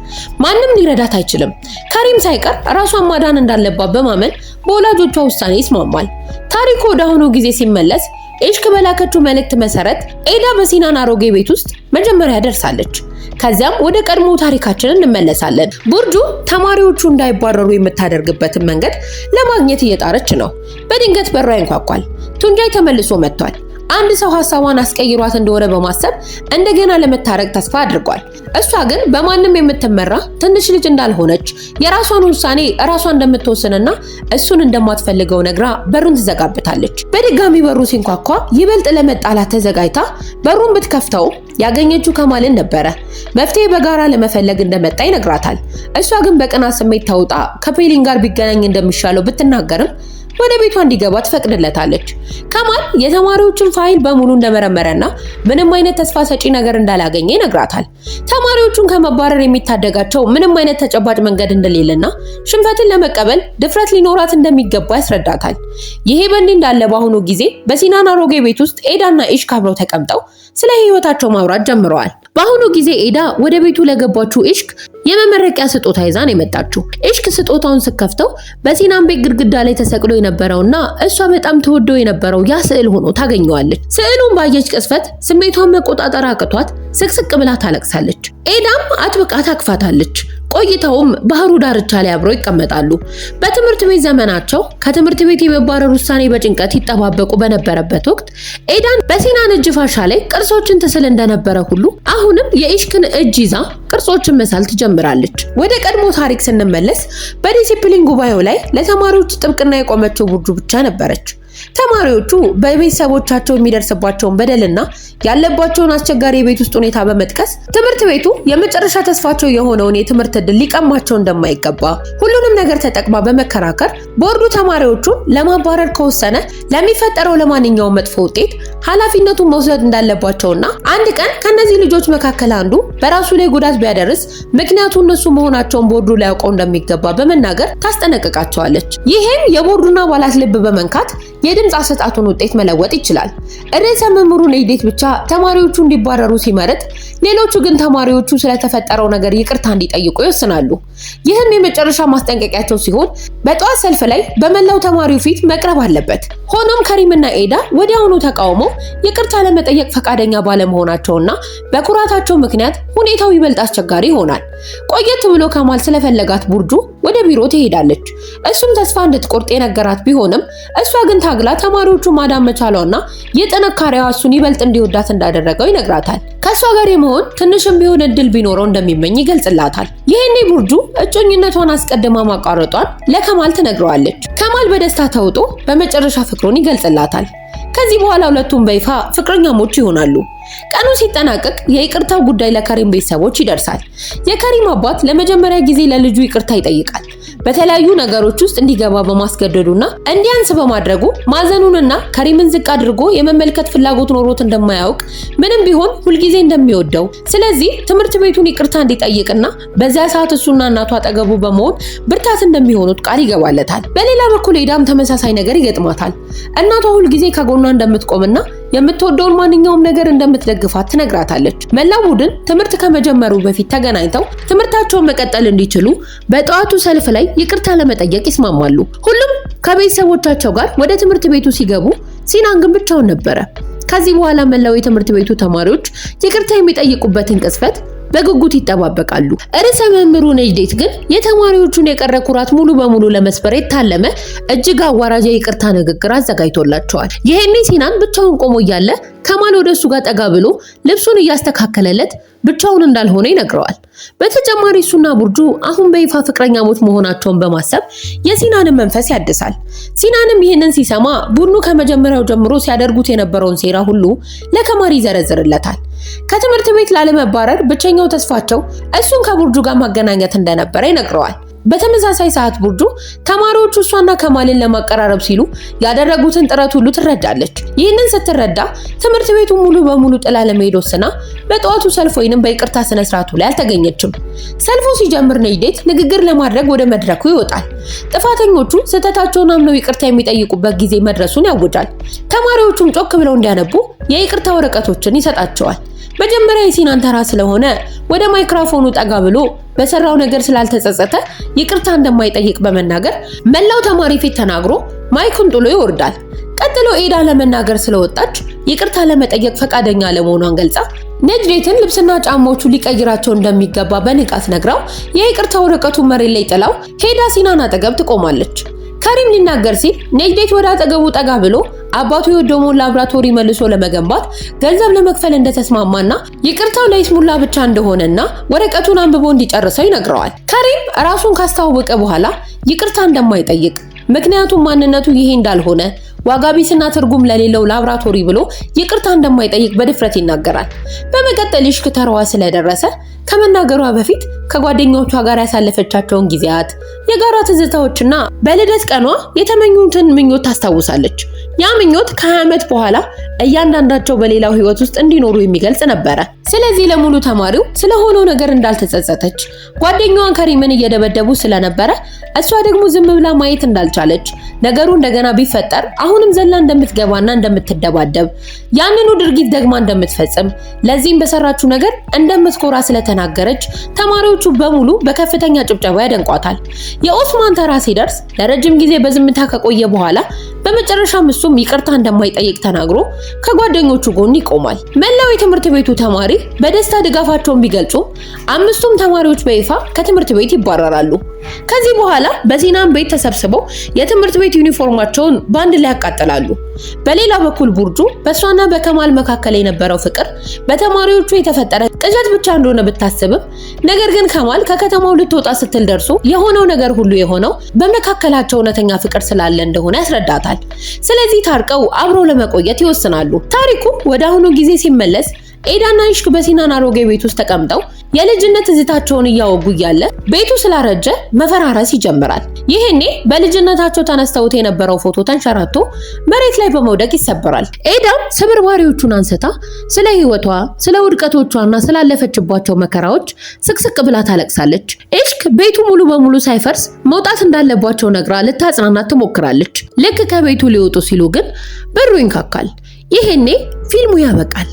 ማንም ሊረዳት አይችልም። ከሪም ሳይቀር ራሷን ማዳን እንዳለባት በማመን በወላጆቿ ውሳኔ ይስማማል። ታሪኩ ወደ አሁኑ ጊዜ ሲመለስ ኢሽክ በላከችው መልእክት መሰረት ኤዳ በሲናን አሮጌ ቤት ውስጥ መጀመሪያ ደርሳለች። ከዚያም ወደ ቀድሞ ታሪካችን እንመለሳለን። ቡርጁ ተማሪዎቹ እንዳይባረሩ የምታደርግበትን መንገድ ለማግኘት እየጣረች ነው። በድንገት በሯ ይንኳኳል። ቱንጃይ ተመልሶ መጥቷል። አንድ ሰው ሐሳቧን አስቀይሯት እንደሆነ በማሰብ እንደገና ለመታረቅ ተስፋ አድርጓል። እሷ ግን በማንም የምትመራ ትንሽ ልጅ እንዳልሆነች የራሷን ውሳኔ ራሷ እንደምትወስንና እሱን እንደማትፈልገው ነግራ በሩን ትዘጋበታለች። በድጋሚ በሩ ሲንኳኳ ይበልጥ ለመጣላት ተዘጋጅታ በሩን ብትከፍተው ያገኘችው ከማልን ነበረ። መፍትሄ በጋራ ለመፈለግ እንደመጣ ይነግራታል። እሷ ግን በቅናት ስሜት ተውጣ ከፔሊን ጋር ቢገናኝ እንደሚሻለው ብትናገርም ወደ ቤቷ እንዲገባ ትፈቅድለታለች። ከማል የተማሪዎችን ፋይል በሙሉ እንደመረመረና ምንም አይነት ተስፋ ሰጪ ነገር እንዳላገኘ ይነግራታል። ተማሪዎቹን ከመባረር የሚታደጋቸው ምንም አይነት ተጨባጭ መንገድ እንደሌለና ሽንፈትን ለመቀበል ድፍረት ሊኖራት እንደሚገባ ያስረዳታል። ይሄ በእንዲህ እንዳለ በአሁኑ ጊዜ በሲናን አሮጌ ቤት ውስጥ ኤዳና ኢሽክ አብረው ተቀምጠው ስለ ህይወታቸው ማውራት ጀምረዋል። በአሁኑ ጊዜ ኤዳ ወደ ቤቱ ለገባችው ኢሽክ የመመረቂያ ስጦታ ይዛ ነው የመጣችው። ኢሽክ ስጦታውን ስከፍተው በሲናን ቤት ግድግዳ ላይ ተሰቅሎ የነበረውና እሷ በጣም ተወደው የነበረው ያ ስዕል ሆኖ ታገኘዋለች። ስዕሉን ባየች ቅጽበት ስሜቷን መቆጣጠር አቅቷት ስቅስቅ ብላ ታለቅሳለች። ኤዳም አጥብቃ ታቅፋታለች። ቆይተውም ባህሩ ዳርቻ ላይ አብረው ይቀመጣሉ። በትምህርት ቤት ዘመናቸው ከትምህርት ቤት የመባረር ውሳኔ በጭንቀት ይጠባበቁ በነበረበት ወቅት ኤዳን በሲናን እጅ ፋሻ ላይ ቅርጾችን ትስል እንደነበረ ሁሉ አሁንም የኢሽክን እጅ ይዛ ቅርጾችን መሳል ትጀምራለች። ወደ ቀድሞ ታሪክ ስንመለስ በዲሲፕሊን ጉባኤው ላይ ለተማሪዎች ጥብቅና የቆመችው ቡርጁ ብቻ ነበረች። ተማሪዎቹ በቤተሰቦቻቸው የሚደርስባቸውን በደልና ያለባቸውን አስቸጋሪ የቤት ውስጥ ሁኔታ በመጥቀስ ትምህርት ቤቱ የመጨረሻ ተስፋቸው የሆነውን የትምህርት ዕድል ሊቀማቸው እንደማይገባ ሁሉንም ነገር ተጠቅማ በመከራከር ቦርዱ ተማሪዎቹን ለማባረር ከወሰነ ለሚፈጠረው ለማንኛውም መጥፎ ውጤት ኃላፊነቱን መውሰድ እንዳለባቸውና አንድ ቀን ከነዚህ ልጆች መካከል አንዱ በራሱ ላይ ጉዳት ቢያደርስ ምክንያቱ እነሱ መሆናቸውን ቦርዱ ሊያውቀው እንደሚገባ በመናገር ታስጠነቅቃቸዋለች። ይሄም የቦርዱና አባላት ልብ በመንካት የድምጽ አሰጣጡን ውጤት መለወጥ ይችላል። ርዕሰ መምህሩ ንዴት ብቻ ተማሪዎቹ እንዲባረሩ ሲመርጥ፣ ሌሎቹ ግን ተማሪዎቹ ስለተፈጠረው ነገር ይቅርታ እንዲጠይቁ ይወስናሉ። ይህም የመጨረሻ ማስጠንቀቂያቸው ሲሆን በጠዋት ሰልፍ ላይ በመላው ተማሪው ፊት መቅረብ አለበት። ሆኖም ከሪምና ኤዳ ወዲያውኑ ተቃውመው ይቅርታ ለመጠየቅ ፈቃደኛ ባለመሆናቸውና በኩራታቸው ምክንያት ሁኔታው ይበልጥ አስቸጋሪ ይሆናል። ቆየት ብሎ ከማል ስለፈለጋት ቡርጁ ወደ ቢሮ ትሄዳለች። እሱም ተስፋ እንድትቆርጥ የነገራት ቢሆንም እሷ ግን ታግላ ተማሪዎቹ ማዳን መቻሏና የጥንካሬዋ እሱን ይበልጥ እንዲወዳት እንዳደረገው ይነግራታል። ከሷ ጋር የመሆን ትንሽም ቢሆን እድል ቢኖረው እንደሚመኝ ይገልጽላታል። ይህኔ ቡርጁ እጮኝነቷን አስቀድማ ማቋረጧን ለከማል ትነግረዋለች። ከማል በደስታ ተውጦ በመጨረሻ ፍቅሩን ይገልጽላታል። ከዚህ በኋላ ሁለቱም በይፋ ፍቅረኛሞች ይሆናሉ። ቀኑ ሲጠናቀቅ የይቅርታው ጉዳይ ለከሪም ቤተሰቦች ይደርሳል። የከሪም አባት ለመጀመሪያ ጊዜ ለልጁ ይቅርታ ይጠይቃል። በተለያዩ ነገሮች ውስጥ እንዲገባ በማስገደዱና እንዲያንስ በማድረጉ ማዘኑንና ከሪምን ዝቅ አድርጎ የመመልከት ፍላጎት ኖሮት እንደማያውቅ ምንም ቢሆን ሁልጊዜ እንደሚወደው ስለዚህ ትምህርት ቤቱን ይቅርታ እንዲጠይቅና በዚያ ሰዓት እሱና እናቷ አጠገቡ በመሆን ብርታት እንደሚሆኑት ቃል ይገባለታል። በሌላ በኩል ኤዳም ተመሳሳይ ነገር ይገጥማታል። እናቷ ሁልጊዜ ከጎኗ እንደምትቆምና የምትወደውን ማንኛውም ነገር እንደምትደግፋት ትነግራታለች። መላው ቡድን ትምህርት ከመጀመሩ በፊት ተገናኝተው ትምህርታቸውን መቀጠል እንዲችሉ በጠዋቱ ሰልፍ ላይ ይቅርታ ለመጠየቅ ይስማማሉ። ሁሉም ከቤተሰቦቻቸው ጋር ወደ ትምህርት ቤቱ ሲገቡ ሲናን ግን ብቻውን ነበረ። ከዚህ በኋላ መላው የትምህርት ቤቱ ተማሪዎች ይቅርታ የሚጠይቁበትን ቅጽበት በጉጉት ይጠባበቃሉ። ርዕሰ መምህሩ ንዴት ግን የተማሪዎቹን የቀረ ኩራት ሙሉ በሙሉ ለመስበር የታለመ እጅግ አዋራጅ ይቅርታ ንግግር አዘጋጅቶላቸዋል። ይሄኔ ሲናን ብቻውን ቆሞ እያለ ከማል ወደሱ ጋር ጠጋ ብሎ ልብሱን እያስተካከለለት ብቻውን እንዳልሆነ ይነግረዋል። በተጨማሪ እሱና ቡርጁ አሁን በይፋ ፍቅረኛሞች መሆናቸውን በማሰብ የሲናንን መንፈስ ያድሳል። ሲናንም ይህንን ሲሰማ ቡድኑ ከመጀመሪያው ጀምሮ ሲያደርጉት የነበረውን ሴራ ሁሉ ለከማል ይዘረዝርለታል። ከትምህርት ቤት ላለመባረር ብቸኛው ተስፋቸው እሱን ከቡርጁ ጋር ማገናኘት እንደነበረ ይነግረዋል። በተመሳሳይ ሰዓት ቡርጁ ተማሪዎቹ እሷና ከማልን ለማቀራረብ ሲሉ ያደረጉትን ጥረት ሁሉ ትረዳለች። ይህንን ስትረዳ ትምህርት ቤቱን ሙሉ በሙሉ ጥላ ለመሄድ ወስና በጠዋቱ ሰልፍ ወይንም በይቅርታ ስነ ስርዓቱ ላይ አልተገኘችም። ሰልፉ ሲጀምር ነይዴት ንግግር ለማድረግ ወደ መድረኩ ይወጣል። ጥፋተኞቹ ስህተታቸውን አምነው ይቅርታ የሚጠይቁበት ጊዜ መድረሱን ያውጃል። ተማሪዎቹም ጮክ ብለው እንዲያነቡ የይቅርታ ወረቀቶችን ይሰጣቸዋል። መጀመሪያ የሲናን ተራ ስለሆነ ወደ ማይክሮፎኑ ጠጋ ብሎ በሰራው ነገር ስላልተጸጸተ ይቅርታ እንደማይጠይቅ በመናገር መላው ተማሪ ፊት ተናግሮ ማይኩን ጥሎ ይወርዳል። ቀጥሎ ኤዳ ለመናገር ስለወጣች ይቅርታ ለመጠየቅ ፈቃደኛ ለመሆኗን ገልጻ ነጅዴትን ልብስና ጫማዎቹ ሊቀይራቸው እንደሚገባ በንቃት ነግራው የይቅርታ ወረቀቱን መሬት ላይ ጥላው ሄዳ ሲናን አጠገብ ትቆማለች። ከሪም ሊናገር ሲል ነጅዴት ወደ አጠገቡ ጠጋ ብሎ አባቱ የወደመውን ላብራቶሪ መልሶ ለመገንባት ገንዘብ ለመክፈል እንደተስማማና ይቅርታው ለይስሙላ ብቻ እንደሆነና ወረቀቱን አንብቦ እንዲጨርሰው ይነግረዋል። ከሪም ራሱን ካስተዋወቀ በኋላ ይቅርታ እንደማይጠይቅ ምክንያቱም ማንነቱ ይሄ እንዳልሆነ ዋጋ ቢስና ትርጉም ለሌለው ላብራቶሪ ብሎ ይቅርታ እንደማይጠይቅ በድፍረት ይናገራል። በመቀጠል ይሽክ ተራዋ ስለደረሰ ከመናገሯ በፊት ከጓደኞቿ ጋር ያሳለፈቻቸውን ጊዜያት፣ የጋራ ትዝታዎችና በልደት ቀኗ የተመኙትን ምኞት ታስታውሳለች። ያ ምኞት ከ20 ዓመት በኋላ እያንዳንዳቸው በሌላው ህይወት ውስጥ እንዲኖሩ የሚገልጽ ነበረ። ስለዚህ ለሙሉ ተማሪው ስለሆነው ነገር እንዳልተጸጸተች፣ ጓደኛዋን ከሪምን እየደበደቡ ስለነበረ እሷ ደግሞ ዝም ብላ ማየት እንዳልቻለች፣ ነገሩ እንደገና ቢፈጠር አሁንም ዘላ እንደምትገባና እንደምትደባደብ፣ ያንኑ ድርጊት ደግማ እንደምትፈጽም፣ ለዚህም በሰራችው ነገር እንደምትኮራ ስለተናገረች ተማሪዎቹ በሙሉ በከፍተኛ ጭብጨባ ያደንቋታል። የኦስማን ተራ ሲደርስ ለረጅም ጊዜ በዝምታ ከቆየ በኋላ በመጨረሻም እሱም ይቅርታ እንደማይጠይቅ ተናግሮ ከጓደኞቹ ጎን ይቆማል። መላው የትምህርት ቤቱ ተማሪ በደስታ ድጋፋቸውን ቢገልጹ አምስቱም ተማሪዎች በይፋ ከትምህርት ቤት ይባረራሉ። ከዚህ በኋላ በሲናን ቤት ተሰብስበው የትምህርት ቤት ዩኒፎርማቸውን ባንድ ላይ ያቃጥላሉ። በሌላ በኩል ቡርጁ በእሷና በከማል መካከል የነበረው ፍቅር በተማሪዎቹ የተፈጠረ ቅዠት ብቻ እንደሆነ ብታስብም ነገር ግን ከማል ከከተማው ልትወጣ ስትል ደርሶ የሆነው ነገር ሁሉ የሆነው በመካከላቸው እውነተኛ ፍቅር ስላለ እንደሆነ ያስረዳታል። ስለዚህ ታርቀው አብረው ለመቆየት ይወስናሉ። ታሪኩ ወደ አሁኑ ጊዜ ሲመለስ ኤዳና ይሽክ በሲናን አሮጌ ቤት ውስጥ ተቀምጠው የልጅነት ትዝታቸውን እያወጉ እያለ ቤቱ ስላረጀ መፈራረስ ይጀምራል። ይሄኔ በልጅነታቸው ተነስተውት የነበረው ፎቶ ተንሸራቶ መሬት ላይ በመውደቅ ይሰበራል። ኤዳም ስብርባሪዎቹን አንስታ ስለ ህይወቷ፣ ስለ ውድቀቶቿና ስላለፈችባቸው መከራዎች ስቅስቅ ብላ ታለቅሳለች። ይሽክ ቤቱ ሙሉ በሙሉ ሳይፈርስ መውጣት እንዳለባቸው ነግራ ልታጽናናት ትሞክራለች። ልክ ከቤቱ ሊወጡ ሲሉ ግን በሩ ይንካካል። ይሄኔ ፊልሙ ያበቃል።